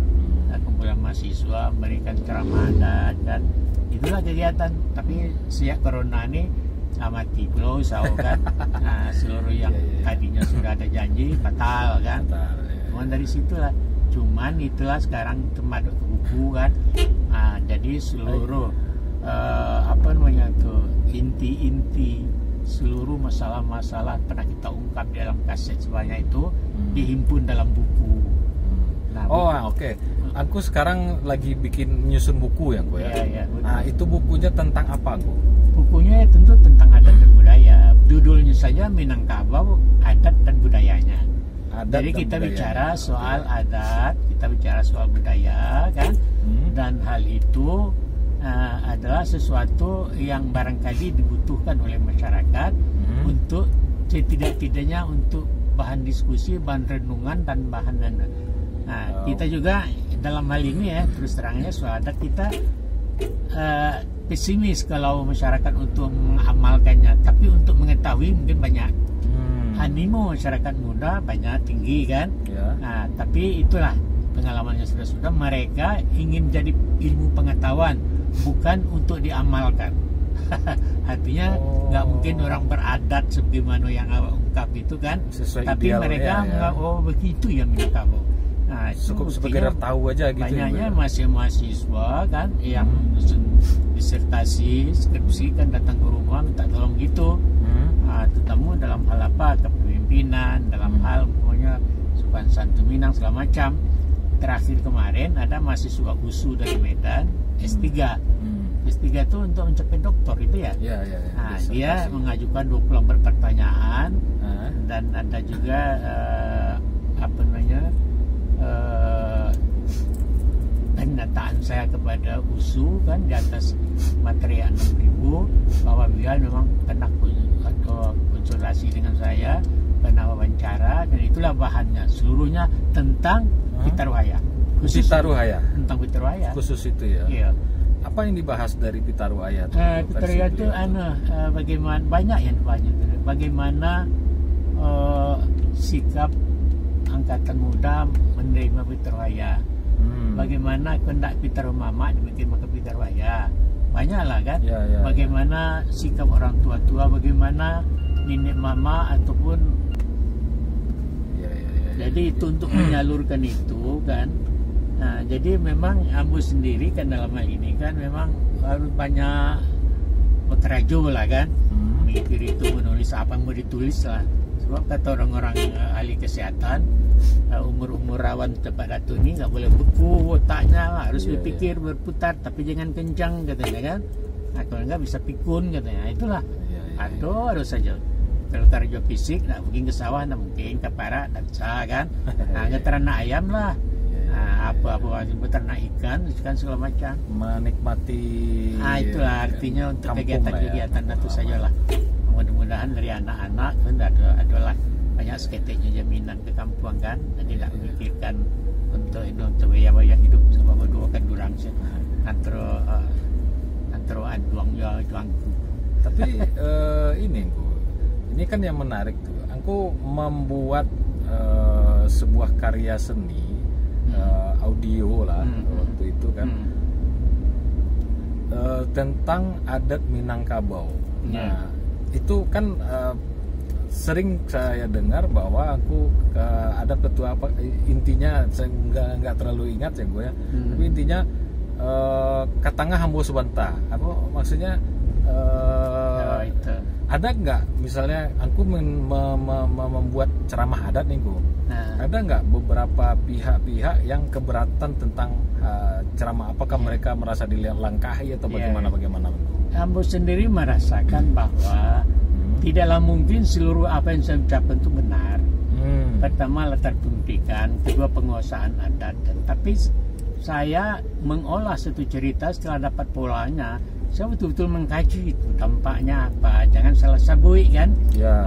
kumpulan mahasiswa, memberikan ceramah adat dan itulah kegiatan. Tapi sejak corona ini mati pulau kan. Nah, seluruh yang tadinya sudah ada janji batal kan. Cuman dari situlah. Cuman itulah sekarang termasuk ke buku kan. Nah, jadi seluruh inti-inti seluruh masalah-masalah pernah kita ungkap di dalam kaset sebanyak itu dihimpun dalam buku. Nah, oke. Aku sekarang lagi nyusun buku ya Go ya. Nah, itu bukunya tentang apa Go? Bukunya tentu tentang adat dan budaya. Judulnya saja Minangkabau, adat dan budayanya. Jadi kita bicara soal adat, kita bicara soal budaya kan, dan hal itu adalah sesuatu yang barangkali dibutuhkan oleh masyarakat untuk tidak-tidaknya untuk bahan diskusi, bahan renungan dan bahan kita juga dalam hal ini ya terus terangnya soal adat kita pesimis kalau masyarakat untuk mengamalkannya, tapi untuk mengetahui mungkin banyak. Animo masyarakat muda banyak tinggi kan. Nah, tapi itulah pengalamannya sudah mereka ingin jadi ilmu pengetahuan, bukan untuk diamalkan. Artinya nggak mungkin orang beradat sebagaimana yang awak ungkap itu kan. Sesuai tapi mereka begitu ya Minangkabau. Nah, cukup sekedar tahu aja gitu. Banyaknya masih mahasiswa kan yang disertasi, skripsi kan datang ke rumah minta tolong gitu. Terutama dalam hal apa, kepemimpinan, dalam hal pokoknya sopan santun Minang segala macam. Terakhir kemarin ada mahasiswa USU dari Medan S3. S3 itu untuk mencapai doktor itu ya. Nah, dia mengajukan 20 lembar pertanyaan dan ada juga pernyataan saya kepada USU kan di atas materi 6.000 bahwa dia memang pernah konsultasi dengan saya, pernah wawancara, dan itulah bahannya seluruhnya tentang Pitaruhaya. Khusus Pitaruhaya. Tentang Pitaruhaya. Khusus itu ya. Iya. Apa yang dibahas dari Pitaruhaya? Pitaruhaya itu bagaimana banyak yang banyak. Bagaimana sikap angkatan muda menerima Pitaruhaya. Bagaimana kehendak Pitaruhaya dibikin maka Pitaruhaya. Banyaklah kan. Bagaimana sikap orang tua-tua, bagaimana nenek mama ataupun jadi itu untuk menyalurkan itu kan. Nah, jadi memang Ambu sendiri kan dalam hal ini kan memang harus banyak bekerja lah kan. Mikir itu, menulis apa yang mau ditulis lah. Sebab kata orang-orang ahli kesehatan, umur-umur rawan tempat datuk ini nggak boleh beku otaknya lah, harus berpikir berputar, tapi jangan kencang katanya kan. Nah, kalau nggak bisa pikun katanya. Itulah. Aduh saja. Kalau kerja fisik, nak mungkin ke sawah, nak mungkin ke parak, tak bisa kan. Nah, ngeternak ayam lah. Apa-apa beternak ikan segala macam. Menikmati. Itulah artinya untuk kegiatan-kegiatan itu sajalah. Mudah-mudahan dari anak-anak kan adalah banyak seketiknya jaminan ke kampung kan, jadi tidak memikirkan untuk biaya hidup sebab berdoakan durang antara aduang juangku. Tapi ini kan yang menarik tuh. Aku membuat sebuah karya seni audio lah waktu itu kan, tentang adat Minangkabau. Nah, itu kan sering saya dengar bahwa ada ketua apa, intinya saya nggak terlalu ingat ya gue ya, tapi intinya katanga hambo sebentar, apa maksudnya itu. ada nggak misalnya aku membuat ceramah adat nih gue, ada nggak beberapa pihak-pihak yang keberatan tentang ceramah, apakah mereka merasa dilangkahi atau bagaimana? Ambo sendiri merasakan bahwa tidaklah mungkin seluruh apa yang saya ucapkan itu benar. Pertama latar pendidikan, kedua penguasaan adat. Tapi saya mengolah satu cerita setelah dapat polanya. Saya betul-betul mengkaji itu dampaknya apa. Jangan salah sabui kan.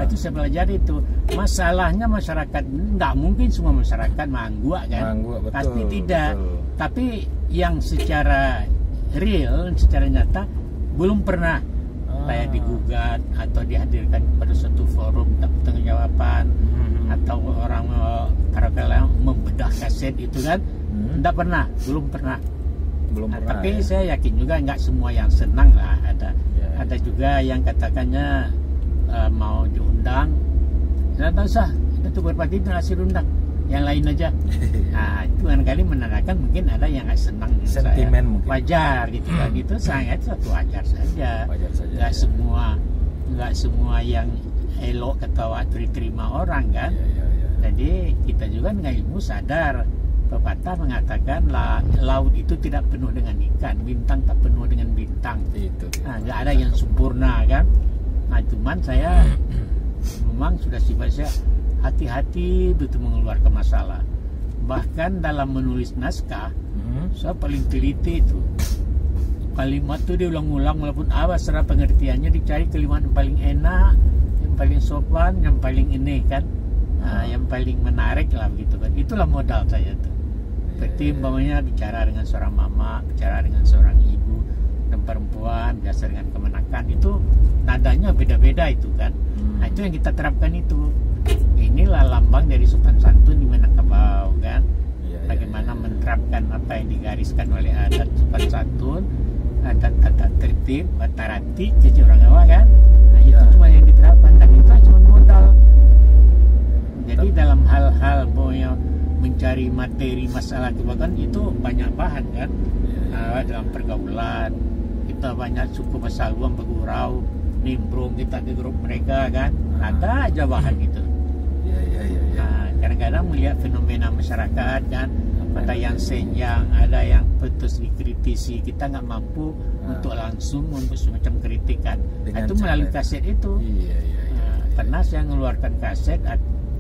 Itu saya belajar itu. Masalahnya masyarakat, nggak mungkin semua masyarakat manggua kan. Betul, pasti tidak. Betul. Tapi yang secara real, secara nyata belum pernah kayak digugat atau dihadirkan pada suatu forum pertanggungjawaban atau orang katakanlah membedah kaset itu kan, tidak pernah, belum pernah. Tapi ya, saya yakin juga nggak semua yang senang lah, ada juga yang katakannya mau diundang, tidak usah, itu berarti itu hasil undang, yang lain aja. Nah, itu barangkali menandakan mungkin ada yang nggak senang, sentimen mungkin. Wajar gitu kan, itu sangat satu wajar saja. Nggak semua yang elok ketawa diterima orang kan. Jadi kita juga dengan ilmu sadar, pepatah mengatakan laut itu tidak penuh dengan ikan, bintang tak penuh dengan bintang. Nggak ada yang sempurna kan. Nah, cuman saya memang sudah sifat saya hati-hati betul mengeluarkan masalah. Bahkan dalam menulis naskah, saya paling teliti itu. Kalimat itu diulang-ulang walaupun apa secara pengertiannya, dicari kalimat yang paling enak, yang paling sopan, yang paling ini kan, yang paling menarik lah begitu kan. Itulah modal saya tuh. Seperti umpamanya bicara dengan seorang mama, bicara dengan seorang ibu dan perempuan, biasa dengan kemenakan, itu nadanya beda-beda itu kan. Nah, itu yang kita terapkan itu. Inilah lambang dari sopan santun di Minangkabau kan. Bagaimana menerapkan apa yang digariskan oleh adat sopan santun, adat tata tertib, batarati, jadi orang Jawa kan. Nah, itu cuma yang diterapkan, dan itu cuma modal. Jadi dalam hal-hal mencari materi masalah bahkan itu banyak bahan kan. Dalam pergaulan kita banyak suku Pasaluan, Begurau, nimbrung kita di grup mereka kan, ada aja bahan gitu. Nah, kadang-kadang melihat fenomena masyarakat kan, ada yang senjang, ada yang putus dikritisi, kita nggak mampu untuk langsung untuk semacam kritikan. Itu melalui kaset itu. Pernah saya mengeluarkan kaset,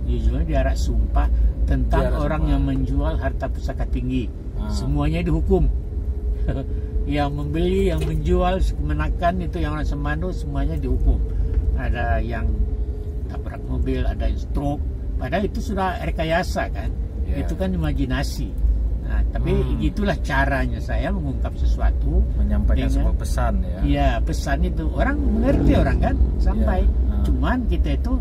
judulnya Diarak Sumpah, tentang orang yang menjual harta pusaka tinggi. Semuanya dihukum. Yang membeli, yang menjual, kemenakan itu yang orang Semando semuanya dihukum. Ada yang tabrak mobil, ada yang stroke. Padahal itu sudah rekayasa kan. Itu kan imajinasi. Nah, tapi itulah caranya saya mengungkap sesuatu, menyampaikan sebuah pesan ya. Iya, pesan itu orang mengerti orang kan sampai. Cuman kita itu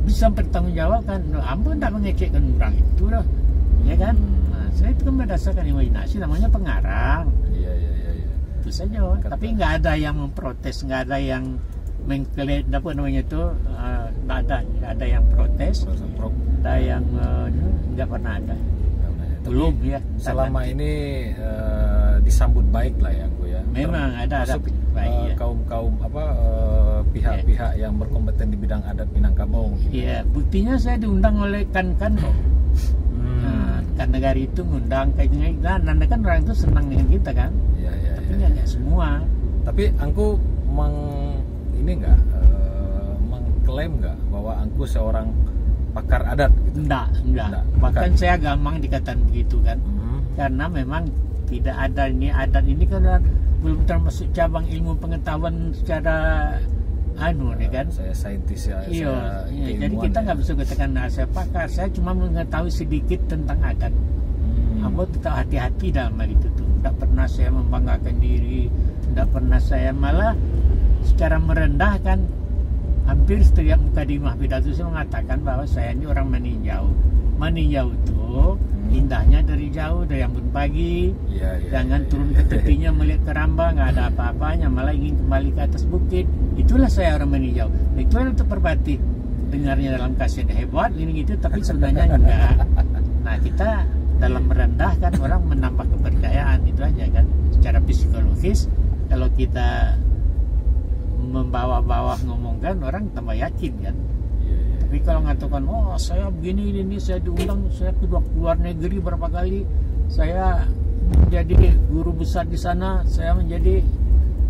bisa bertanggungjawabkan. Ampun tak mengecekkan orang itu loh. Ya kan? Nah, saya itu kan berdasarkan imajinasi, namanya pengarang. Itu saja. Tapi nggak ada yang memprotes, nggak ada yang mengklaim apa namanya itu, nggak ada yang protes, ada yang nggak pernah ada. Belum ya. Selama ini disambut baik lah ya gue ya. Memang ada baik ya. Kaum pihak-pihak yang berkompeten di bidang adat Minangkabau. Iya, buktinya saya diundang oleh kan kok. Kan negara itu ngundang kayaknya, nanda kan orang itu senang dengan kita kan. Tapi nggak semua. Tapi angku mengklaim nggak bahwa angku seorang pakar adat gitu? Enggak. Bahkan saya gampang dikatakan begitu kan. Karena memang tidak ada ini, adat ini kan belum termasuk cabang ilmu pengetahuan secara kan. Saya saintis ya. Jadi kita nggak bisa katakan saya pakar. Saya cuma mengetahui sedikit tentang adat. Ambo tetap hati-hati dalam hal itu tuh. Tidak pernah saya membanggakan diri, tidak pernah saya malah secara merendahkan hampir setiap mukadimah pidato saya mengatakan bahwa saya ini orang meninjau. Meninjau itu indahnya dari jauh, dari embun pagi. Jangan turun ke tepinya melihat keramba, nggak ada apa-apanya, malah ingin kembali ke atas bukit. Itulah saya orang meninjau. Itulah untuk Perpati. Dengarnya dalam kaset hebat ini gitu, tapi sebenarnya enggak. Nah, kita dalam merendahkan orang menambah kepercayaan itu aja kan. Secara psikologis kalau kita membawa-bawa ngomongkan orang tambah yakin kan. Tapi kalau mengatakan, oh saya begini ini, saya diundang, saya keluar negeri berapa kali, saya menjadi guru besar di sana, saya menjadi,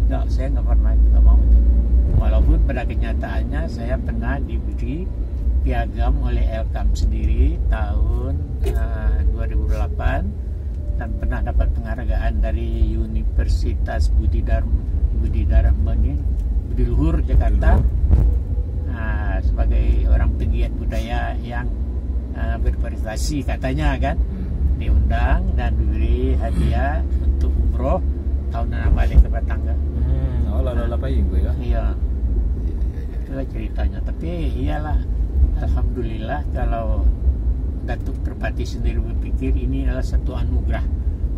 enggak, saya nggak pernah, nggak mau itu. Walaupun pada kenyataannya saya pernah diberi piagam oleh Elkam sendiri tahun 2008 dan pernah dapat penghargaan dari Universitas Budi Luhur Jakarta. Nah, sebagai orang penggiat budaya yang berprestasi katanya kan, diundang dan diberi hadiah untuk umroh tahunan balik ke Batangga. Oh, lalu apa gue ya? Iya. Itulah ceritanya. Tapi iyalah, alhamdulillah kalau Datuk Perpati sendiri berpikir ini adalah satu anugerah,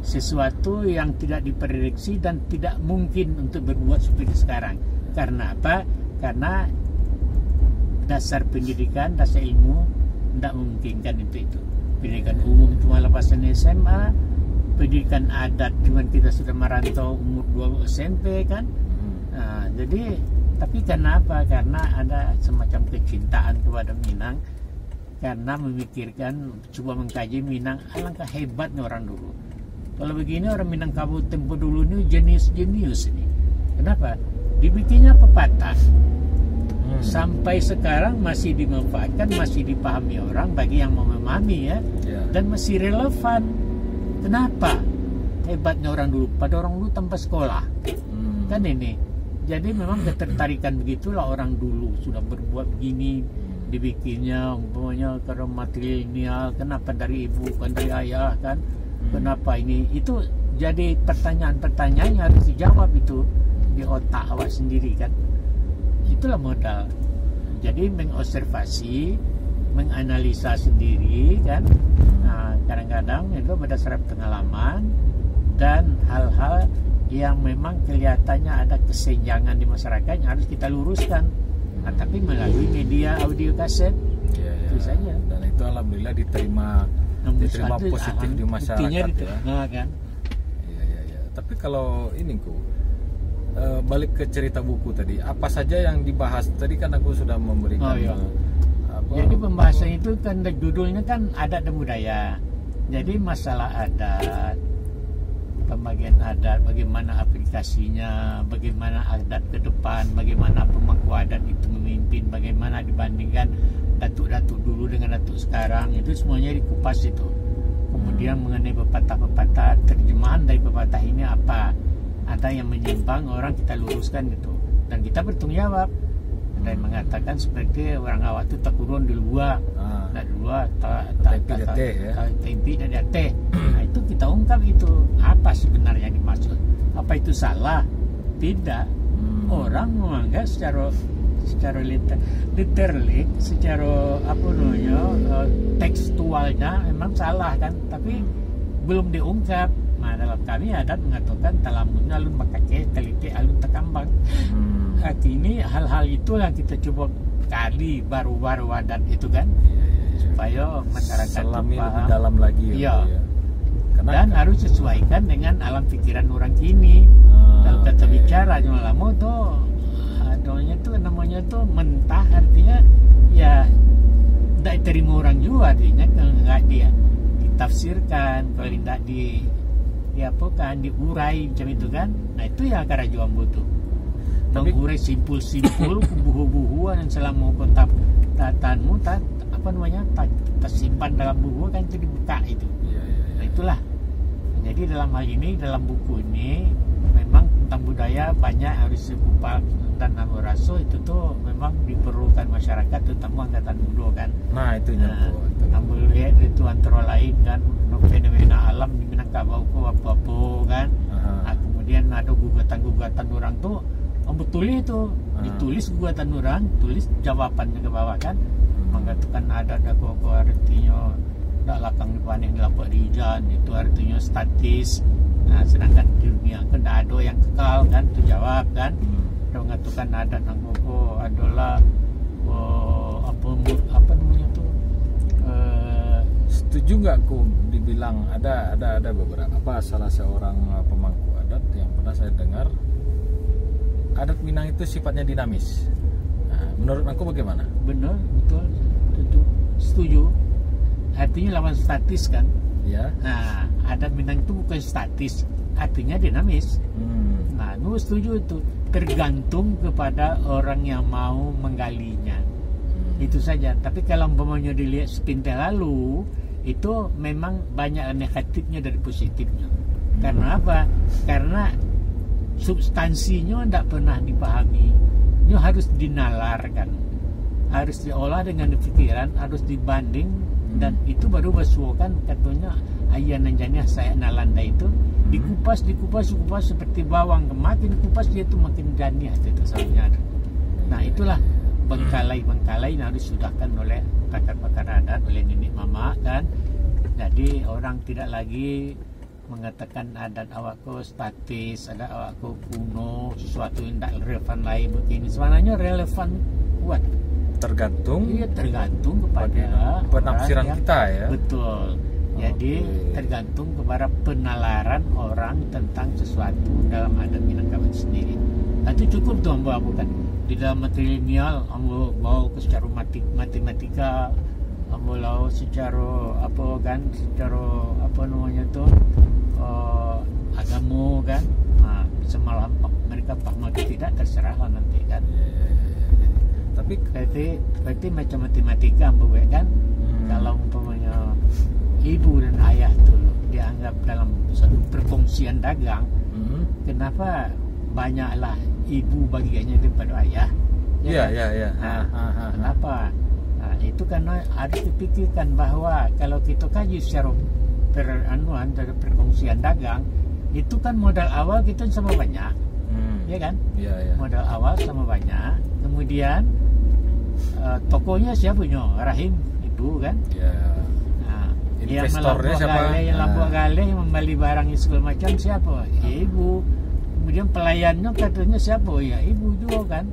sesuatu yang tidak diprediksi dan tidak mungkin untuk berbuat seperti sekarang. Karena apa? Karena dasar pendidikan, dasar ilmu tidak memungkinkan itu. Pendidikan umum cuma lepasan SMA, pendidikan adat cuma kita sudah merantau umur 2 SMP kan. Nah, jadi tapi kenapa? Karena ada semacam kecintaan kepada Minang, karena memikirkan, coba mengkaji Minang, alangkah hebatnya orang dulu. Kalau begini orang Minangkabau tempo dulu ini jenius ini. Kenapa? Dibikinnya pepatah. Sampai sekarang masih dimanfaatkan, masih dipahami orang bagi yang mau memahami ya, dan masih relevan. Kenapa? Hebatnya orang dulu. Pada orang dulu tanpa sekolah, kan ini. Jadi memang ketertarikan begitulah orang dulu sudah berbuat begini, dibikinnya umpamanya karena material. Kenapa dari ibu bukan dari ayah kan? Kenapa ini? Itu jadi pertanyaan-pertanyaan yang harus dijawab itu di otak awak sendiri kan. Itulah modal. Jadi mengobservasi, menganalisa sendiri kan. Nah, kadang-kadang itu berdasarkan pengalaman dan hal-hal yang memang kelihatannya ada kesenjangan di masyarakat yang harus kita luruskan. Nah, tapi melalui media audio kaset itu saja. Dan itu alhamdulillah diterima positif di masyarakat ya. Nah, kan. Iya. Tapi kalau ini balik ke cerita buku tadi, apa saja yang dibahas tadi kan aku sudah memberikan. Jadi pembahasan itu kan judulnya kan adat dan budaya. Jadi masalah adat, pembagian adat, bagaimana aplikasinya, bagaimana adat ke depan, bagaimana pemangku adat itu memimpin, bagaimana dibandingkan datuk-datuk dulu dengan datuk sekarang, itu semuanya dikupas itu. Kemudian mengenai pepatah-pepatah, terjemahan dari pepatah ini apa? Ada yang menyimpang, orang kita luruskan gitu, dan kita bertanggung jawab. Ada yang mengatakan seperti orang awak itu tak kurun di luar, tak luar, tempi dan teh. Nah, itu kita ungkap itu apa sebenarnya yang dimaksud. Apa itu salah? Tidak. Orang menganggap secara literally, secara apa namanya tekstualnya memang salah kan, tapi belum diungkap. Nah, dalam kami adat mengatakan talamunnya alun bakake teliti alun tekambang. Ini hal-hal itu yang kita coba kali baru-baru adat itu kan, supaya masyarakat selami paham lebih dalam lagi ya. Karena Dan harus sesuaikan dengan alam pikiran orang kini. Dalam kata bicara cuma lama tuh adanya tuh namanya tuh mentah, artinya ya tidak diterima orang juga, artinya kalau nggak dia ditafsirkan, kalau tidak diurai macam itu kan. Nah, itu ya akar juambu tuh. Mengurai simpul-simpul buhu-buhuan yang selama kota tatanmu apa namanya tersimpan dalam buhu kan itu dibuka itu. Nah, itulah. Jadi dalam hal ini, dalam buku ini memang tentang budaya banyak harus dibuka, dan Amuraso itu tuh memang diperlukan masyarakat, terutama angkatan muda kan. Nah, itu nyambung. Ambil lihat itu antara lain kan fenomena alam di Minangkabau apa-apa kan. Nah, kemudian ada gugatan-gugatan orang tuh, betul itu ditulis gugatan orang, tulis jawabannya ke bawah kan, mengatakan ada kok artinya tak lakang dipanen lapak di hujan, itu artinya statis. Nah, sedangkan di dunia kan tak ada yang kekal kan, itu jawab kan. Dia mengatakan adat Nanggogo adalah apa namanya tuh, setuju nggak ku dibilang ada beberapa salah seorang pemangku adat yang pernah saya dengar adat Minang itu sifatnya dinamis. Nah, menurut aku bagaimana? benar, betul, tentu setuju. Artinya lawan statis kan. Ya. Nah, adat Minang itu bukan statis, artinya dinamis. Nah, nu setuju itu. Tergantung kepada orang yang mau menggalinya. Itu saja. Tapi kalau umpamanya dilihat sepintas lalu, itu memang banyak negatifnya dari positifnya. Karena apa? Karena substansinya tidak pernah dipahami. Ini harus dinalarkan, harus diolah dengan pikiran, harus dibanding, dan itu baru bersuakan katanya ayah nanjanya saya nalanda itu dikupas seperti bawang, makin kupas dia itu makin janiah itu soalnya. Nah, itulah bengkalai yang harus disudahkan oleh pakar-pakar adat, oleh nenek mama kan. Jadi orang tidak lagi mengatakan adat awakku statis, adat awakku kuno, sesuatu yang tidak relevan lain begini. Sebenarnya relevan kuat. Tergantung. Iya, tergantung kepada penafsiran yang, kita ya. Betul. Jadi tergantung kepada penalaran orang tentang sesuatu dalam adat Minangkabau sendiri. Nah, itu cukup tuh ambo bukan di dalam matrilineal ambo mau ke secara matematika, ambo lau secara apa kan, secara apa namanya tuh agama kan. Nah, semalam mereka paham atau tidak terserah lah nanti kan. Tapi berarti macam matematika ambo kan. Kalau umpamanya ibu dan ayah itu dianggap dalam satu perkongsian dagang, kenapa banyaklah ibu bagiannya daripada ayah? Iya. Kenapa? Nah, itu karena harus dipikirkan bahwa kalau kita kaji secara dari perkongsian dagang, itu kan modal awal kita sama banyak, ya kan? Iya. Modal awal sama banyak, kemudian tokonya siapa punya? Rahim ibu kan? Iya. Investornya siapa? Yang lampu gale, yang membeli barang segala macam siapa? Ibu. Kemudian pelayannya katanya siapa? Ya ibu juga kan.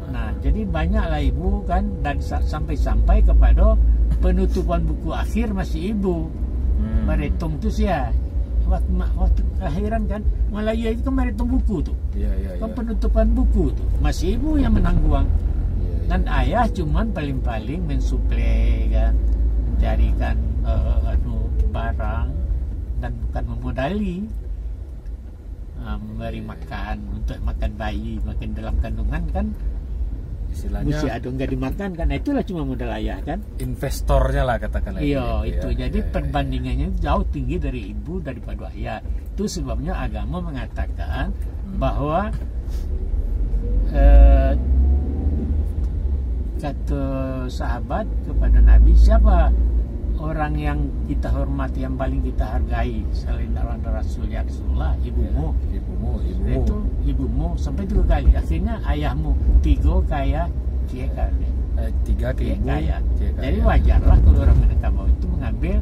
Nah, jadi banyaklah ibu kan, dan sampai kepada penutupan buku akhir masih ibu. Meretung tuh sih ya. Waktu akhiran kan, Malaya itu kan meretung buku tuh. Iya. Kan penutupan buku tuh masih ibu yang menangguang. Dan ayah cuman paling-paling mensuplai kan, mencarikan barang dan bukan memodali, memberi makan untuk makan bayi, makan dalam kandungan kan istilahnya mesti ada nggak dimakan kan. Nah, itulah cuma modal ayah kan, investornya lah katakanlah. Iya itu ya. Jadi perbandingannya jauh tinggi dari ibu daripada ayah. Itu sebabnya agama mengatakan bahwa kata sahabat kepada Nabi, siapa orang yang kita hormati, yang paling kita hargai selain Rasul ya Rasulullah? Ibumu. Itu ibumu sampai 3 kali. Akhirnya ayahmu 3 kaya cie kaya. 3 ke ibu kaya. Jadi wajarlah kalau orang Minangkabau itu mengambil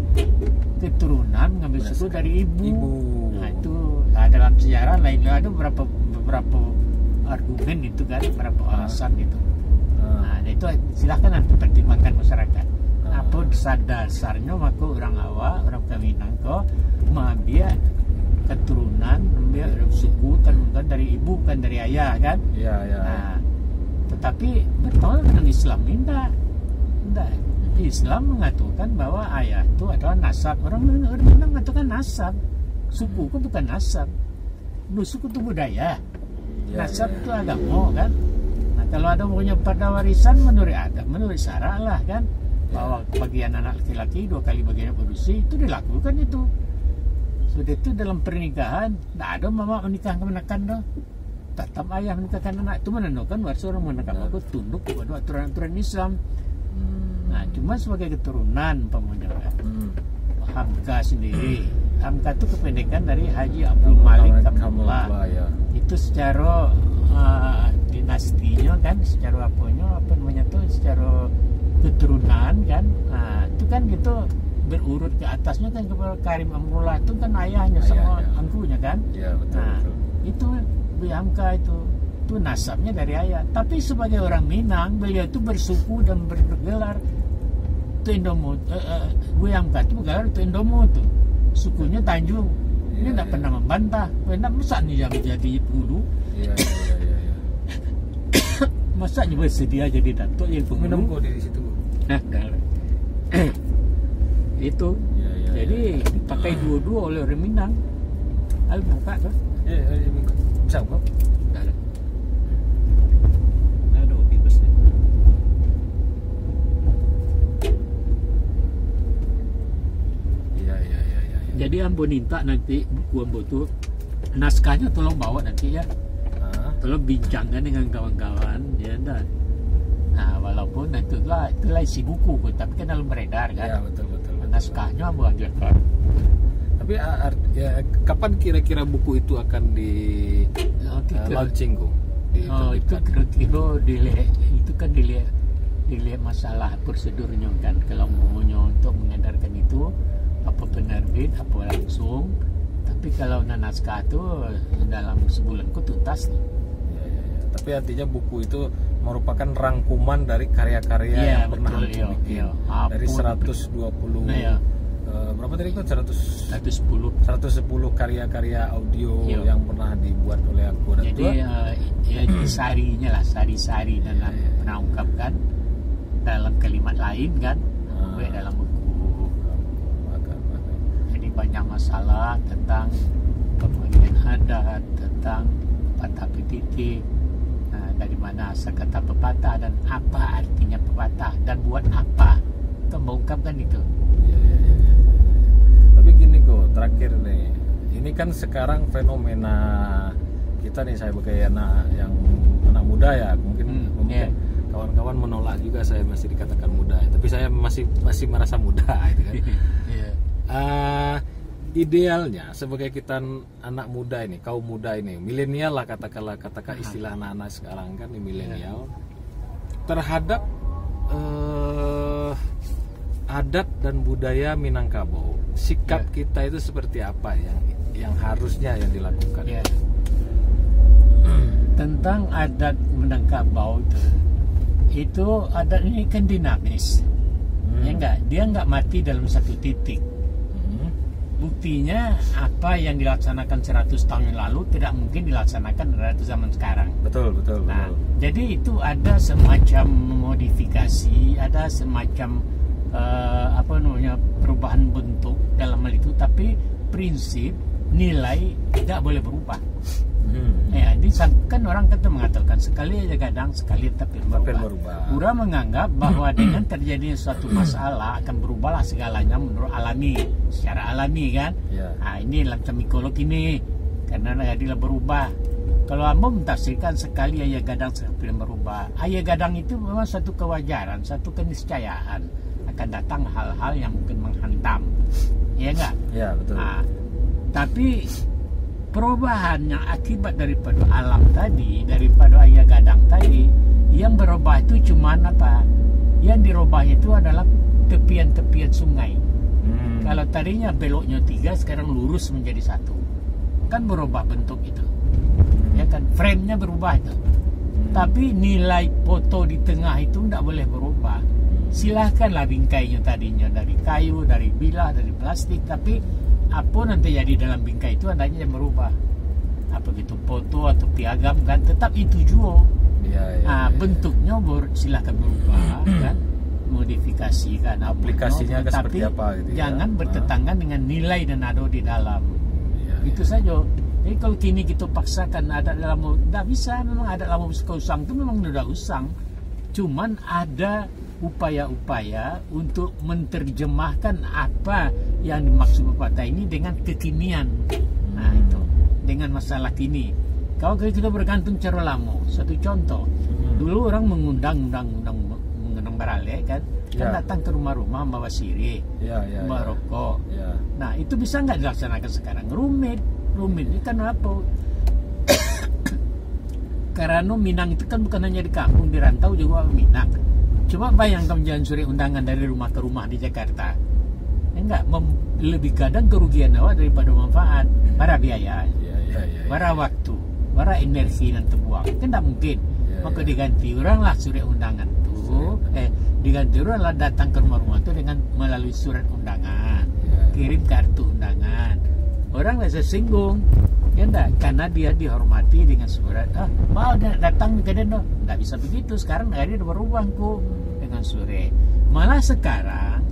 keturunan, mengambil suku dari ibu. Nah, itu dalam sejarah lain ada beberapa argumen itu kan, beberapa alasan gitu. Nah, itu silahkan nanti pertimbangkan masyarakat. Apa dasarnya maka orang Awak, orang Minang kok mengambil keturunan, mengambil suku kan dari ibu, bukan dari ayah kan? Iya. Nah, tetapi bertolak dengan Islam tidak. Islam mengatakan bahwa ayah itu adalah nasab. Orang Minang mengatakan nasab. Suku itu bukan nasab. Suku itu budaya. Nasab itu agama kan? Nah, kalau ada punya pada warisan menurut adat, menurut syara lah kan, bahwa bagian anak laki-laki 2 kali bagian produksi itu dilakukan itu. Sudah itu dalam pernikahan, tidak ada mama menikahkan menekan dah. Tetap ayah menikahkan anak, itu menentukan waris orang menekan aku tunduk kepada aturan-aturan Islam. Nah, cuma sebagai keturunan pemuda. Hamka sendiri, Hamka itu kependekan dari Haji Abdul Malik Kamullah. Itu secara dinastinya kan, secara apa namanya tuh, secara keturunan kan. Nah itu kan gitu berurut ke atasnya kan kepada Karim Amrullah itu kan ayahnya sama angkunya kan. Iya, betul, Nah betul. itu BMK itu nasabnya dari ayah. Tapi sebagai orang Minang, beliau itu bersuku dan bergelar Tuendomo. BMK itu bergelar Tuendomo tuh, sukunya Tanjung. Ini tidak pernah membantah. Pernah masa nih yang jadi penghulu? Iya. Masa nih bersedia jadi datuk yang Minum penghulu? kok di situ. Nah, itu. Iya. Jadi dipakai dua-dua oleh orang Minang. Al buka tuh. Iya. Bisa kok. Aduh, bibesnya. Iya. Jadi ambo minta nanti buku ambo tuh naskahnya tolong bawa nanti ya. Tolong bincangkan dengan kawan-kawan ya dah. Nah, walaupun itulah isi buku tapi kan dalam beredar kan. Iya, betul. Naskahnya ambo ajarkan. Tapi ya, kapan kira-kira buku itu akan di launching kok? Itu kira-kira dilihat masalah prosedurnya kan. Kalau maunya untuk mengedarkan itu apa penerbit apa langsung. Tapi kalau naskah itu dalam sebulan ku tuntas nih. Ya. Tapi artinya buku itu merupakan rangkuman dari karya-karya yang pernah betul, bikin. Dari 120 berapa tadi kok? 110 karya-karya audio yang pernah dibuat oleh aku dan jadi sarinya lah, sari-sari dalam pernah ungkapkan dalam kalimat lain kan, dalam buku. Jadi banyak masalah tentang pembagian adat, tentang pepatah petitik, dari mana asal kata pepatah dan apa artinya pepatah dan buat apa kita mengungkapkan itu. Tapi gini kok, terakhir nih, ini kan sekarang fenomena kita nih, saya sebagai anak muda ya, mungkin kawan-kawan menolak juga saya masih dikatakan muda, tapi saya masih merasa muda gitu kan. Idealnya sebagai kita anak muda ini, kaum muda ini, milenial lah katakan istilah anak-anak sekarang kan, ini milenial terhadap adat dan budaya Minangkabau, sikap kita itu seperti apa yang harusnya yang dilakukan? Tentang adat Minangkabau itu adat ini kan dinamis, ya enggak, dia enggak mati dalam satu titik. Buktinya apa yang dilaksanakan 100 tahun yang lalu tidak mungkin dilaksanakan pada zaman sekarang. Betul. Nah, jadi itu ada semacam modifikasi, ada semacam perubahan bentuk dalam hal itu, tapi prinsip nilai tidak boleh berubah. Ya, kan orang kata mengatakan sekali aja gadang, sekali tapi berubah. Orang menganggap bahwa dengan terjadinya suatu masalah akan berubahlah segalanya menurut secara alami kan. Nah, ini dalam mikolog ini karena jadilah berubah. Kalau ambo mentafsirkan sekali ayah gadang sekali berubah. Ayah gadang itu memang suatu kewajaran, satu keniscayaan akan datang hal-hal yang mungkin menghantam, ya enggak? Ya, betul. Nah, tapi perubahan yang akibat daripada alam tadi, daripada ayah gadang tadi, yang berubah itu cuma apa? Yang dirubah itu adalah tepian-tepian sungai. Kalau tadinya beloknya 3, sekarang lurus menjadi 1, kan berubah bentuk itu, ya kan? Frame-nya berubah itu. Tapi nilai foto di tengah itu tidak boleh berubah. Silahkanlah bingkainya tadinya dari kayu, dari bilah, dari plastik, tapi apa nanti jadi dalam bingkai itu adanya yang merubah. Apa gitu foto atau piagam kan tetap itu juga. Bentuknya silahkan berubah kan, modifikasi kan, aplikasinya ke seperti apa gitu. Jangan bertentangan dengan nilai dan ada di dalam. Itu saja. Jadi kalau kini kita paksakan ada dalam, tidak bisa. Memang ada dalam suka usang itu memang sudah usang. Cuman ada upaya-upaya untuk menerjemahkan apa yang dimaksud pepatah ini dengan kekinian. Nah itu dengan masalah kini. Kalau kita bergantung cara lama, satu contoh, dulu orang mengundang barale kan, datang ke rumah-rumah bawa sirih, bawa rokok. Nah itu bisa nggak dilaksanakan sekarang? Rumit ini kan apa? Karena Minang itu kan bukan hanya di kampung, di rantau juga Minang. Cuma bayangkan jalan sore undangan dari rumah ke rumah di Jakarta. Enggak, lebih kadang kerugian awak daripada manfaat. Para biaya, para waktu, para energi dan terbuang. Kan tidak mungkin. Maka diganti orang lah surat undangan tuh. Diganti orang lah datang ke rumah-rumah tuh dengan melalui surat undangan. Kirim kartu undangan. Orang lah sesinggung. Ya enggak, karena dia dihormati dengan surat. Mau datang ke den dong. Enggak bisa begitu. Sekarang dia udah berubah kok dengan surat. Malah sekarang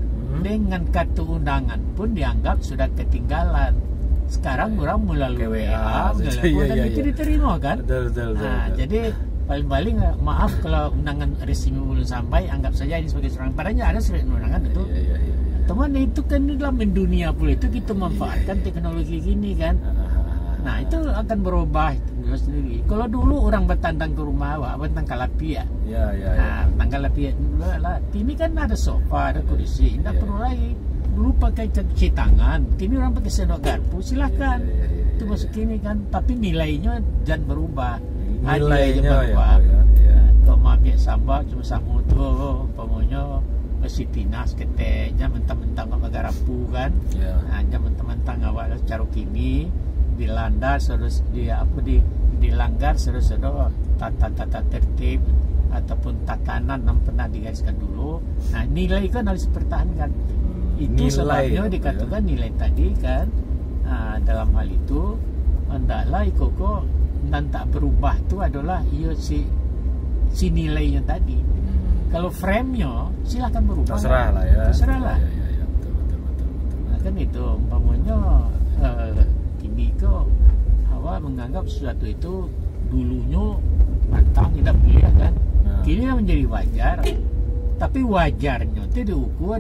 dengan kartu undangan pun dianggap sudah ketinggalan. Sekarang orang melalui WA, dan itu diterima kan. Betul. Jadi paling-paling maaf kalau undangan resmi belum sampai, anggap saja ini sebagai seorang. Padahal ada surat undangan itu. Teman itu kan dalam dunia pula itu kita manfaatkan teknologi gini kan. Nah itu akan berubah sendiri. Kalau dulu orang bertandang ke rumah awak, bertandang kalapi ya. Nah, tanggal lah. Ini kan ada sofa, ada kursi, tidak perlu lagi. Dulu pakai cuci tangan, kini orang pakai sendok garpu, silahkan. Itu masuk kini kan, tapi nilainya jangan berubah. Nilainya berubah. Kalau makan sambal cuma samu tuh, pemunya masih tinas keteknya mentang-mentang sama garapu kan. Nah, mentang-mentang awak cara kini dilanda terus dilanggar terus tata tertib ataupun tatanan yang pernah digariskan dulu. Nah nilai kan harus dipertahankan. Itu nilai, sebabnya dikatakan nilai tadi kan. Nah, dalam hal itu hendaklah ikoko dan tak berubah itu adalah si nilainya tadi. Kalau frame-nya silahkan berubah. Terserah lah ya. Terserah lah. Betul. Nah, kan itu umpamanya kini kok awak menganggap sesuatu itu dulunya pantang tidak boleh kan. Kini menjadi wajar. Tapi wajarnya itu diukur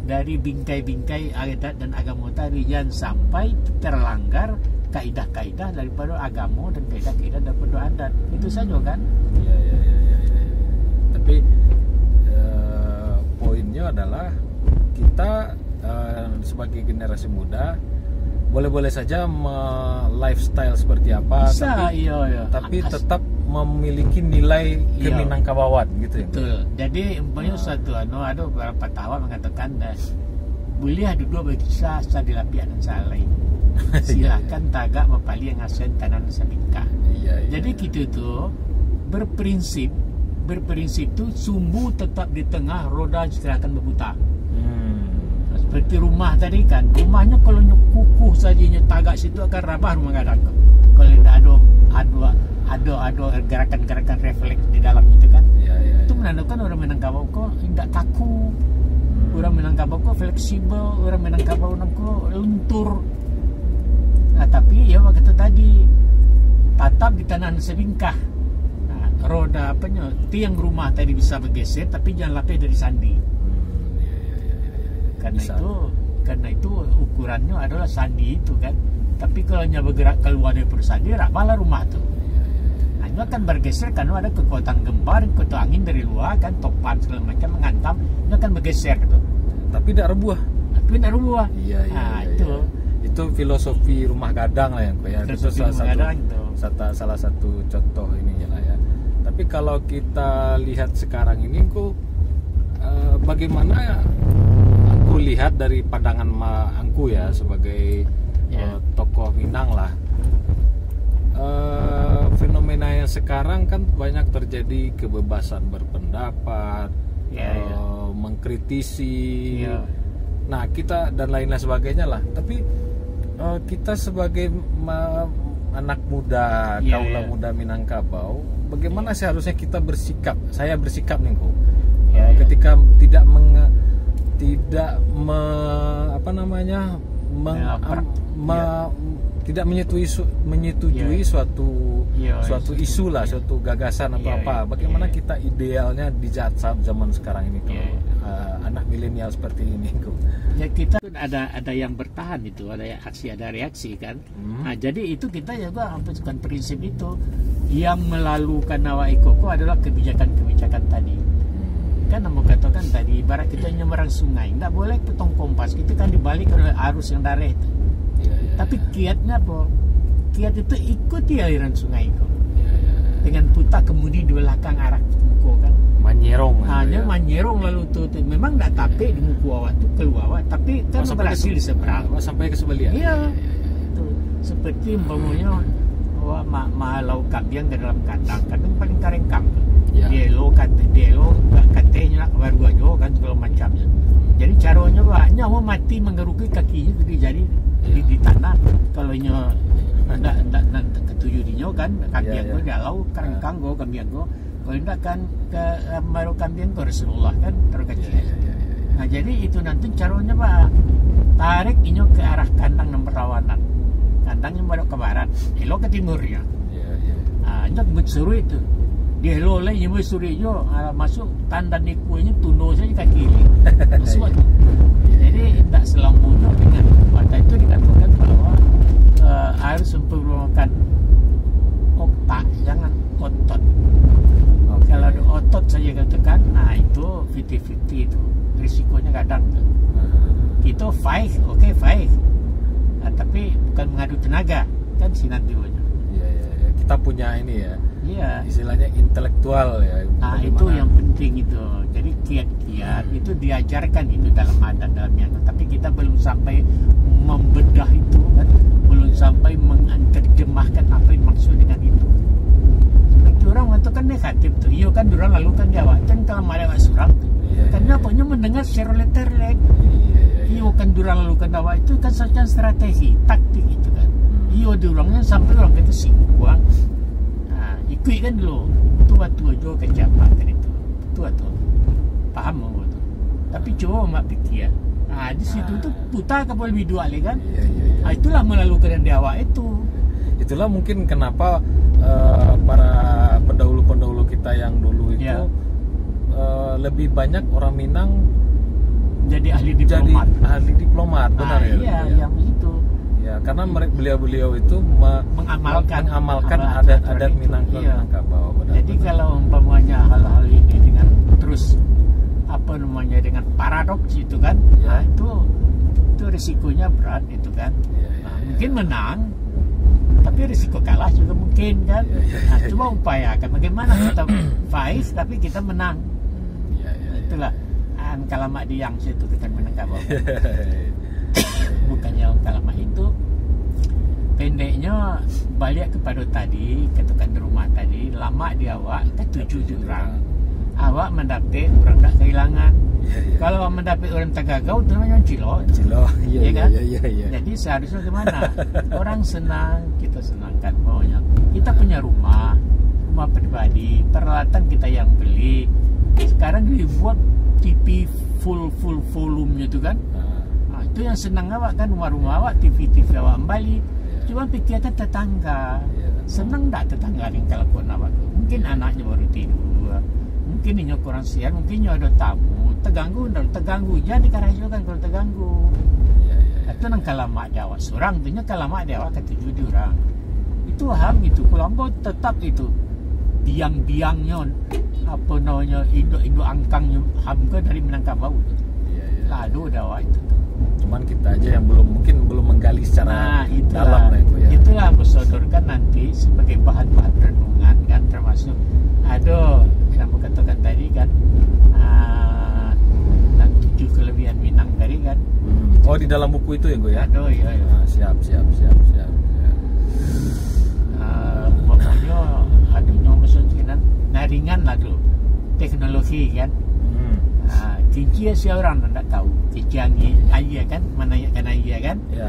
dari bingkai-bingkai adat dan agama tadi, jangan sampai terlanggar kaidah-kaidah daripada agama dan kaidah-kaidah daripada adat. Itu saja kan. Iya. Tapi poinnya adalah kita sebagai generasi muda boleh-boleh saja lifestyle seperti apa, bisa, tapi tetap memiliki nilai keminangkabauan gitu ya. Betul. Jadi umpamanya suatu ada beberapa tawa mengatakan boleh ada dua bisa sadilapiak dan salai. Silahkan tagak mapali yang asen tanan sabingka. Jadi kita tuh berprinsip tuh sumbu tetap di tengah, roda silahkan berputar. Seperti rumah tadi kan, rumahnya kalau kukuh saja tagak situ akan rabah rumah kadang. Kalau tidak ada gerakan-gerakan refleks di dalam itu kan. Itu menandakan orang Minangkabau kok tidak kaku. Orang Minangkabau kok fleksibel, orang Minangkabau kok luntur. Nah, tapi ya waktu tadi tatap di tanah sebingkah. Nah, roda tiang rumah tadi bisa bergeser tapi jangan lapis dari sandi. Karena itu ukurannya adalah sandi itu kan. Tapi kalau nya bergerak keluar dari sandi, rapalah rumah tuh. Nah, itu akan bergeser karena ada kekuatan gempa dan kekuatan angin dari luar kan, topan segala macam menghantam, itu akan bergeser gitu. Tapi tidak rebuah. Iya. Itu filosofi rumah gadang lah yang itu salah satu contoh ini lah ya. Tapi kalau kita lihat sekarang ini bagaimana aku lihat dari pandangan angku ya sebagai tokoh Minang lah, fenomena yang sekarang kan banyak terjadi kebebasan berpendapat, mengkritisi, nah kita dan lain-lain sebagainya lah. Tapi kita sebagai anak muda, kaula muda Minangkabau, bagaimana seharusnya kita bersikap? Saya bersikap nih kok, ketika tidak menyetujui suatu isu lah, suatu gagasan atau apa. Bagaimana kita idealnya di saat zaman sekarang ini anak milenial seperti ini ya, kita ada yang bertahan itu, ada aksi, ada reaksi kan. Nah, jadi itu kita juga hampirkan prinsip itu yang melalukan nawa ikoko adalah kebijakan-kebijakan tadi. Kan mau katakan tadi ibarat kita nyeberang sungai, tidak boleh potong kompas, itu kan dibalik oleh arus yang darah itu. Tapi kiatnya apa? kiat itu ikuti aliran sungai itu Ya, ya. dengan putar kemudi di belakang arah muko kan. Manyerong. Hanya ya. manyerong lalu tuh memang tidak tapik di muko awak tuh keluar awak, tapi kan Oh, sampai berhasil di seberang. Sampai ke sebelian. Iya. Itu seperti umpamanya awak malau kambiang ke dalam kandang, kadang paling karengkang. Ya. Dielo katanya baru aja kan segala macamnya. Jadi caranya banyak awak mati menggeruki kakinya jadi di tanah. Kalau nya ndak ketujuh dinyo kan kambiang Ya, go ya. dalau karengkang go kambiang go. Kalau ndak kan ke baru kambiang go Rasulullah kan terkecil. Ya. Nah jadi itu nanti caranya Pak, tarik inyo ke arah kandang yang berlawanan, kandang yang ke barat, elo ke timurnya. Ya, ya. Nah inyo bersuru itu, dia elo lah inyo bersuru itu masuk tanda nikunya tunduk saja ke kiri, masuk itu. Jadi tidak selamanya dengan pada itu dikatakan bahwa harus mempergunakan otak, jangan otot. Oke. Kalau ada otot saja katakan, nah itu 50-50 itu risikonya kadang tuh. Kita fight, oke fight, nah, tapi bukan mengadu tenaga kan si nanti banyak. Ya, ya, ya. Kita punya ini ya, Iya. istilahnya intelektual ya. Nah Bagaimana- itu yang penting itu. Jadi kiat-kiat itu diajarkan itu dalam adat dalam yang, tapi kita belum sampai membedah itu kan, belum sampai menerjemahkan apa yang maksud dengan itu. Seperti orang itu kan negatif tuh. Iyo kan orang lalu kan Jawa kan kalau ada surang tuh. Iya, Karena iya. pokoknya mendengar secara letterlek. Iya, iya. Iyo kan durang lalu kan Jawa itu kan secara strategi, taktik itu kan. Iyo durangnya sampai orang itu singkuang. Nah, ikut kan dulu. Tua-tua juga kejabat kan itu. Tua-tua. Paham mau tu. Tapi coba mak pikir. Nah, di situ tuh putar kapal lebih dua lagi kan. Iya, iya, iya. Nah, itulah melalui keadaan di awak itu. Itulah mungkin kenapa para pendahulu-pendahulu kita yang dulu itu Ya. lebih banyak orang Minang Jadi ahli jadi diplomat. ahli diplomat, benar ya? Iya, Ya. yang begitu. Ya, karena beliau-beliau itu Mengamalkan adat-adat itu. Minangkabau. Benar, Jadi benar. kalau umpamanya hal-hal ini dengan terus apa namanya dengan paradoks itu kan, Ya. nah, itu risikonya berat itu kan. Ya, ya, Nah, ya. mungkin menang, tapi risiko kalah juga mungkin kan. Ya, ya, Nah, ya, coba ya. upayakan bagaimana kita fight tapi kita menang. Ya, ya, ya. Itulah kalau mak di yang situ kita menang bawah. Bukannya kalamak itu pendeknya balik kepada tadi ketukan di rumah tadi lama di awak ke 7 orang awak mendapat orang tak kehilangan. Ya, ya. Kalau mendapat orang tergagau itu namanya cilok. Cilok, iya, Ya kan? iya, iya. Jadi seharusnya gimana orang senang kita senangkan pokoknya kita punya rumah pribadi, peralatan kita yang beli sekarang dibuat TV full volume itu kan. Nah, itu yang senang awak kan, rumah-rumah awak, TV awak kembali. Cuma pikirkan tetangga. Senang tak tetangga yang telepon awak tu? Mungkin anaknya baru tidur. Mungkin ini kurang siang, mungkin ada tamu. Terganggu. Jadi karena juga kan kalau terganggu. Itu nang kalamak dia awak seorang, tuhnya kalamak dia awak ketujuh orang. Itu ham itu, Kolombo tetap itu. Biang-biangnya apa namanya induk angkangnya ham ke dari Minangkabau. Lalu dah awak itu. Cuman kita aja yang mungkin belum menggali secara dalam lah itu ya. Itulah bersodorkan nanti sebagai bahan-bahan renungan kan, termasuk ada yang berkatakan tadi kan 7 kelebihan Minang tadi kan. Oh, di dalam buku itu ya gue ya. Ada ya. Nah, siap. Pokoknya adunya maksudnya naringan lah dulu teknologi kan. Cici si orang tak tahu cici ayah kan, mana kan ayah kan. Ya.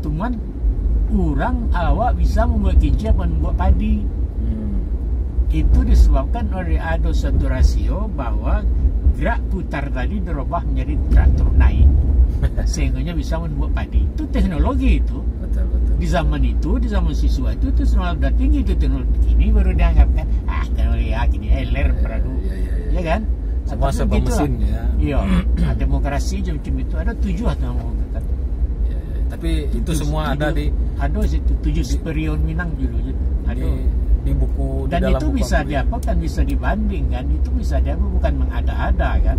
Cuman orang awak bisa membuat cici apa membuat padi. Itu disebabkan oleh ada satu rasio bahwa gerak putar tadi dirubah menjadi traktor naik sehingga bisa membuat padi. Itu teknologi itu. Betul. Di zaman itu, di zaman siswa itu sudah tinggi itu teknologi. Ini baru dianggapkan teknologi gini ler beradu. Ya kan? Semua serba mesin ya. Iya, demokrasi macam itu ada 7 atau mau kata. Tapi itu semua ada di situ 7 superior Minang dulu. Ada di buku dan di dalam itu buku bisa aku, diapakan, bisa dibandingkan, itu bisa dia bukan mengada-ada kan,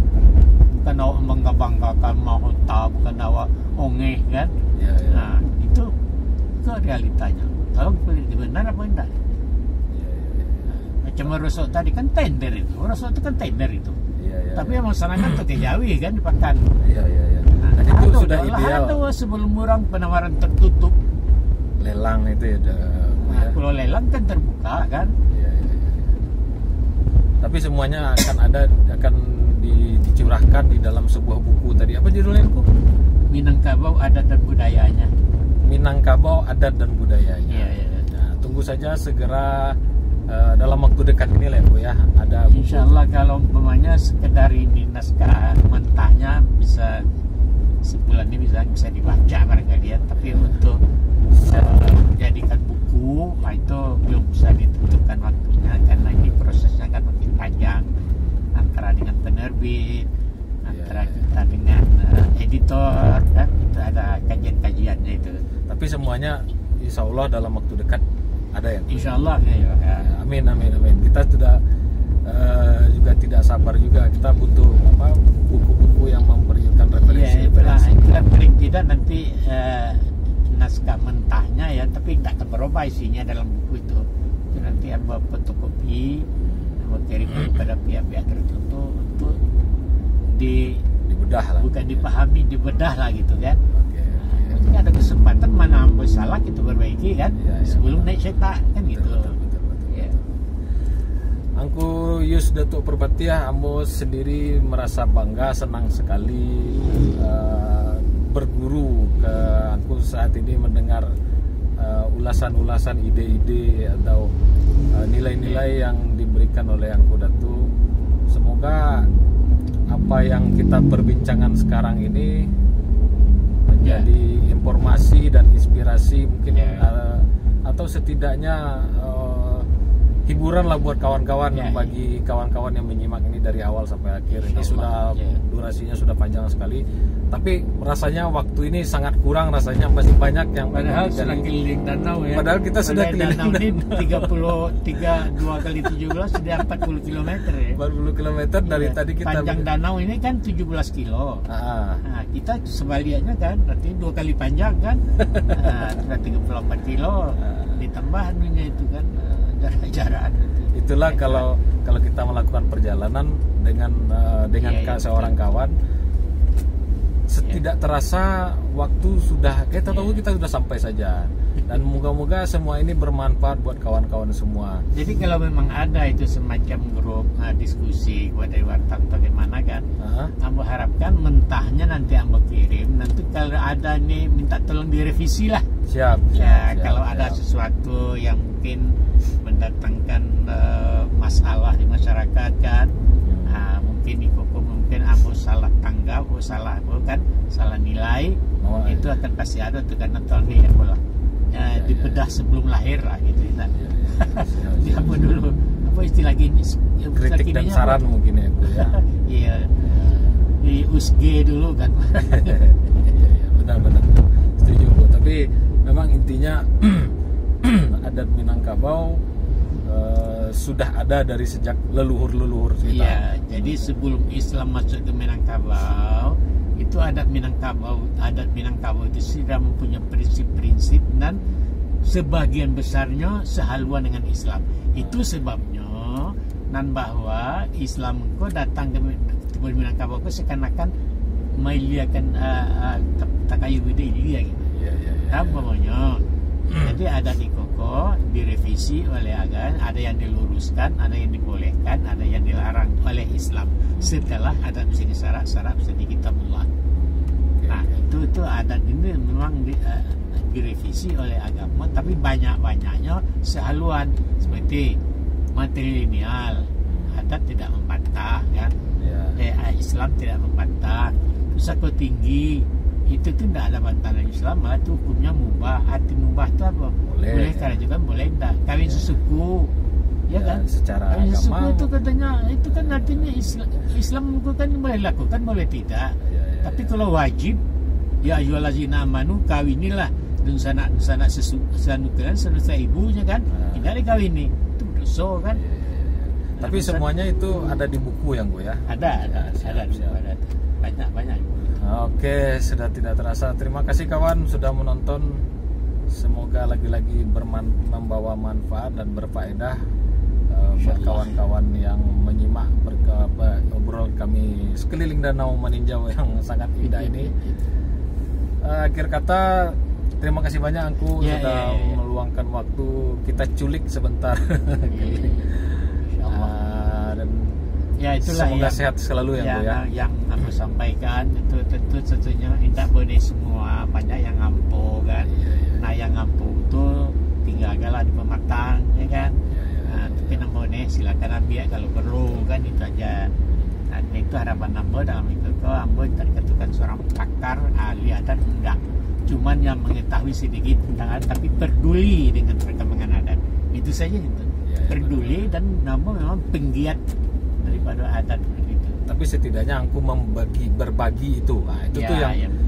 bukan awak membanggakan mahota, bukan awak ongeh kan. Ya. Nah itu ke realitanya. Kalau benar apa enggak? Macam merosot tadi kan tender itu. Merosot itu kan tender itu. Tapi yang masyarakat tuh kejawi kan dipakan. Dan itu sudah ideal. Ada sebelum orang penawaran tertutup. Lelang itu ya. Kalau lelang kan terbuka kan. Tapi semuanya akan dicurahkan di dalam sebuah buku tadi. Apa judulnya buku? Minangkabau Adat dan Budayanya. Minangkabau Adat dan Budayanya. Nah, tunggu saja segera dalam waktu dekat ini lah Bu ya. Ada buku. Insya Allah kalau umpamanya sekedar ini naskah mentahnya bisa sebulan ini bisa dibaca barangkali ya. Tapi untuk menjadikan buku, itu belum bisa ditentukan waktunya karena ini prosesnya akan makin panjang antara dengan penerbit, antara kita dengan editor kan, itu ada kajian-kajiannya itu. Tapi semuanya insya Allah dalam waktu dekat ada ya. Insya Allah ya. Amin. Kita sudah juga tidak sabar juga. Kita butuh buku-buku yang memberikan referensi. Itulah paling tidak nanti naskah mentahnya ya, tapi tidak berubah isinya dalam buku itu. Jadi nanti Amba fotokopi, Amba kirim kepada pihak-pihak tertentu untuk dibedah lah. Bukan dipahami, dibedah lah gitu kan. Mungkin ada kesempatan mana Amba salah kita perbaiki kan, sebelum naik cetak kan gitu. Betul. Angku Yus Datuk Perbatiah, Ambo sendiri merasa bangga, senang sekali berguru ke Angku saat ini mendengar ulasan-ulasan ide-ide atau nilai-nilai yang diberikan oleh Angku Datuk. Semoga apa yang kita perbincangan sekarang ini menjadi informasi dan inspirasi mungkin atau setidaknya hiburan lah buat kawan-kawan, bagi kawan-kawan yang menyimak ini dari awal sampai akhir. Ini sudah durasinya sudah panjang sekali, tapi rasanya waktu ini sangat kurang, rasanya masih banyak yang padahal sudah keliling danau ya. Padahal kita sudah keliling danau ini 2 kali 17 sudah 40 km ya. 40 km dari tadi kita. Panjang danau ini kan 17 kilo. Nah, kita sebaliknya kan, berarti 2 kali panjang kan. Sudah 34 kilo ditambah anunya itu kan. Jarak. Itulah kalau kita melakukan perjalanan dengan seorang kawan, setidak terasa waktu sudah kita tahu kita sudah sampai saja. Dan moga-moga semua ini bermanfaat buat kawan-kawan semua. Jadi kalau memang ada itu semacam grup diskusi dari wartawan bagaimana kan, Ambo harapkan mentahnya nanti Ambo kirim. Nanti kalau ada nih minta tolong direvisi lah. Siap. Kalau ada sesuatu yang mungkin mendatangkan masalah di masyarakat kan, mungkin Ambo salah tanggap, salah nilai, itu akan pasti ada tuh karena tahun ini dibedah sebelum lahir lah gitu kan. Apa dulu apa istilah gini, kritik dan saran mungkin ya Bu ya. Iya, di USG dulu kan. Benar setuju Bu. Tapi memang intinya adat Minangkabau sudah ada dari sejak leluhur kita. Iya, jadi sebelum Islam masuk ke Minangkabau, itu adat Minangkabau itu sudah mempunyai prinsip-prinsip dan sebagian besarnya sehaluan dengan Islam. Itu sebabnya dan bahwa Islam itu datang ke Minangkabau itu seakan-akan memuliakan Takayu Widya gitu. Namanya. Jadi adat Ikoko direvisi oleh agama, ada yang diluruskan, ada yang dibolehkan, ada yang dilarang oleh Islam. Setelah adat bisa disyarat bisa di kitabullah. Nah itu adat ini memang direvisi oleh agama, tapi banyak-banyaknya sehaluan seperti matrilineal. Adat tidak membantah kan, Islam tidak membantah. Usaha tinggi itu tidak ada bantahan Islam, malah itu hukumnya mubah. Arti mubah itu apa? Boleh karena juga boleh tidak. Kawin sesuku, ya kan? Secara kawin agama sesuku itu katanya, itu kan artinya Islam kan boleh lakukan, boleh tidak. Tapi kalau wajib, ya ayyuhallazina amanu kawinilah dan sanak sesuatu sanak ibunya kan, tidak dikawini, itu dosa kan? Tapi semuanya itu ada di buku yang Bu ya? Ada banyak. Oke, sudah tidak terasa. Terima kasih kawan sudah menonton semoga lagi-lagi membawa manfaat dan berfaedah buat kawan-kawan yang menyimak obrolan kami sekeliling Danau Meninjau yang sangat indah ini. Akhir kata, terima kasih banyak Angku sudah meluangkan waktu kita culik sebentar. Dan itulah semoga yang, sehat selalu ya. Yang aku sampaikan itu tentu tentunya tidak boleh semua, banyak yang ngampu kan. Nah yang ngampu itu tinggal galah di pematang ya kan. Tapi namun silakan ambil kalau perlu kan, itu aja. Dan itu harapan Ambo dalam itu Ambo terketukan seorang pakar ahli adat enggak, cuman yang mengetahui sedikit tentang adat tapi peduli dengan perkembangan adat, itu saja itu. Peduli dan Ambo memang penggiat daripada adat itu. Tapi setidaknya Angku berbagi itu. Nah, itu tuh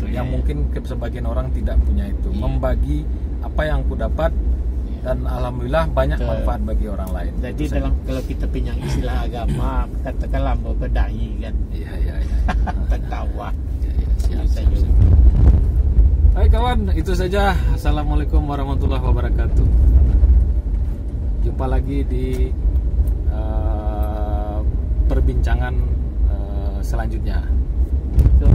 yang mungkin sebagian orang tidak punya itu. Membagi apa yang Angku dapat, dan alhamdulillah banyak manfaat bagi orang lain. Jadi kalau kita pinjam istilah agama, katakanlah mau bedai kan. Iya. Pendakwah. Siap. Baik kawan, itu saja. Assalamualaikum warahmatullahi wabarakatuh. Jumpa lagi di perbincangan selanjutnya. Itu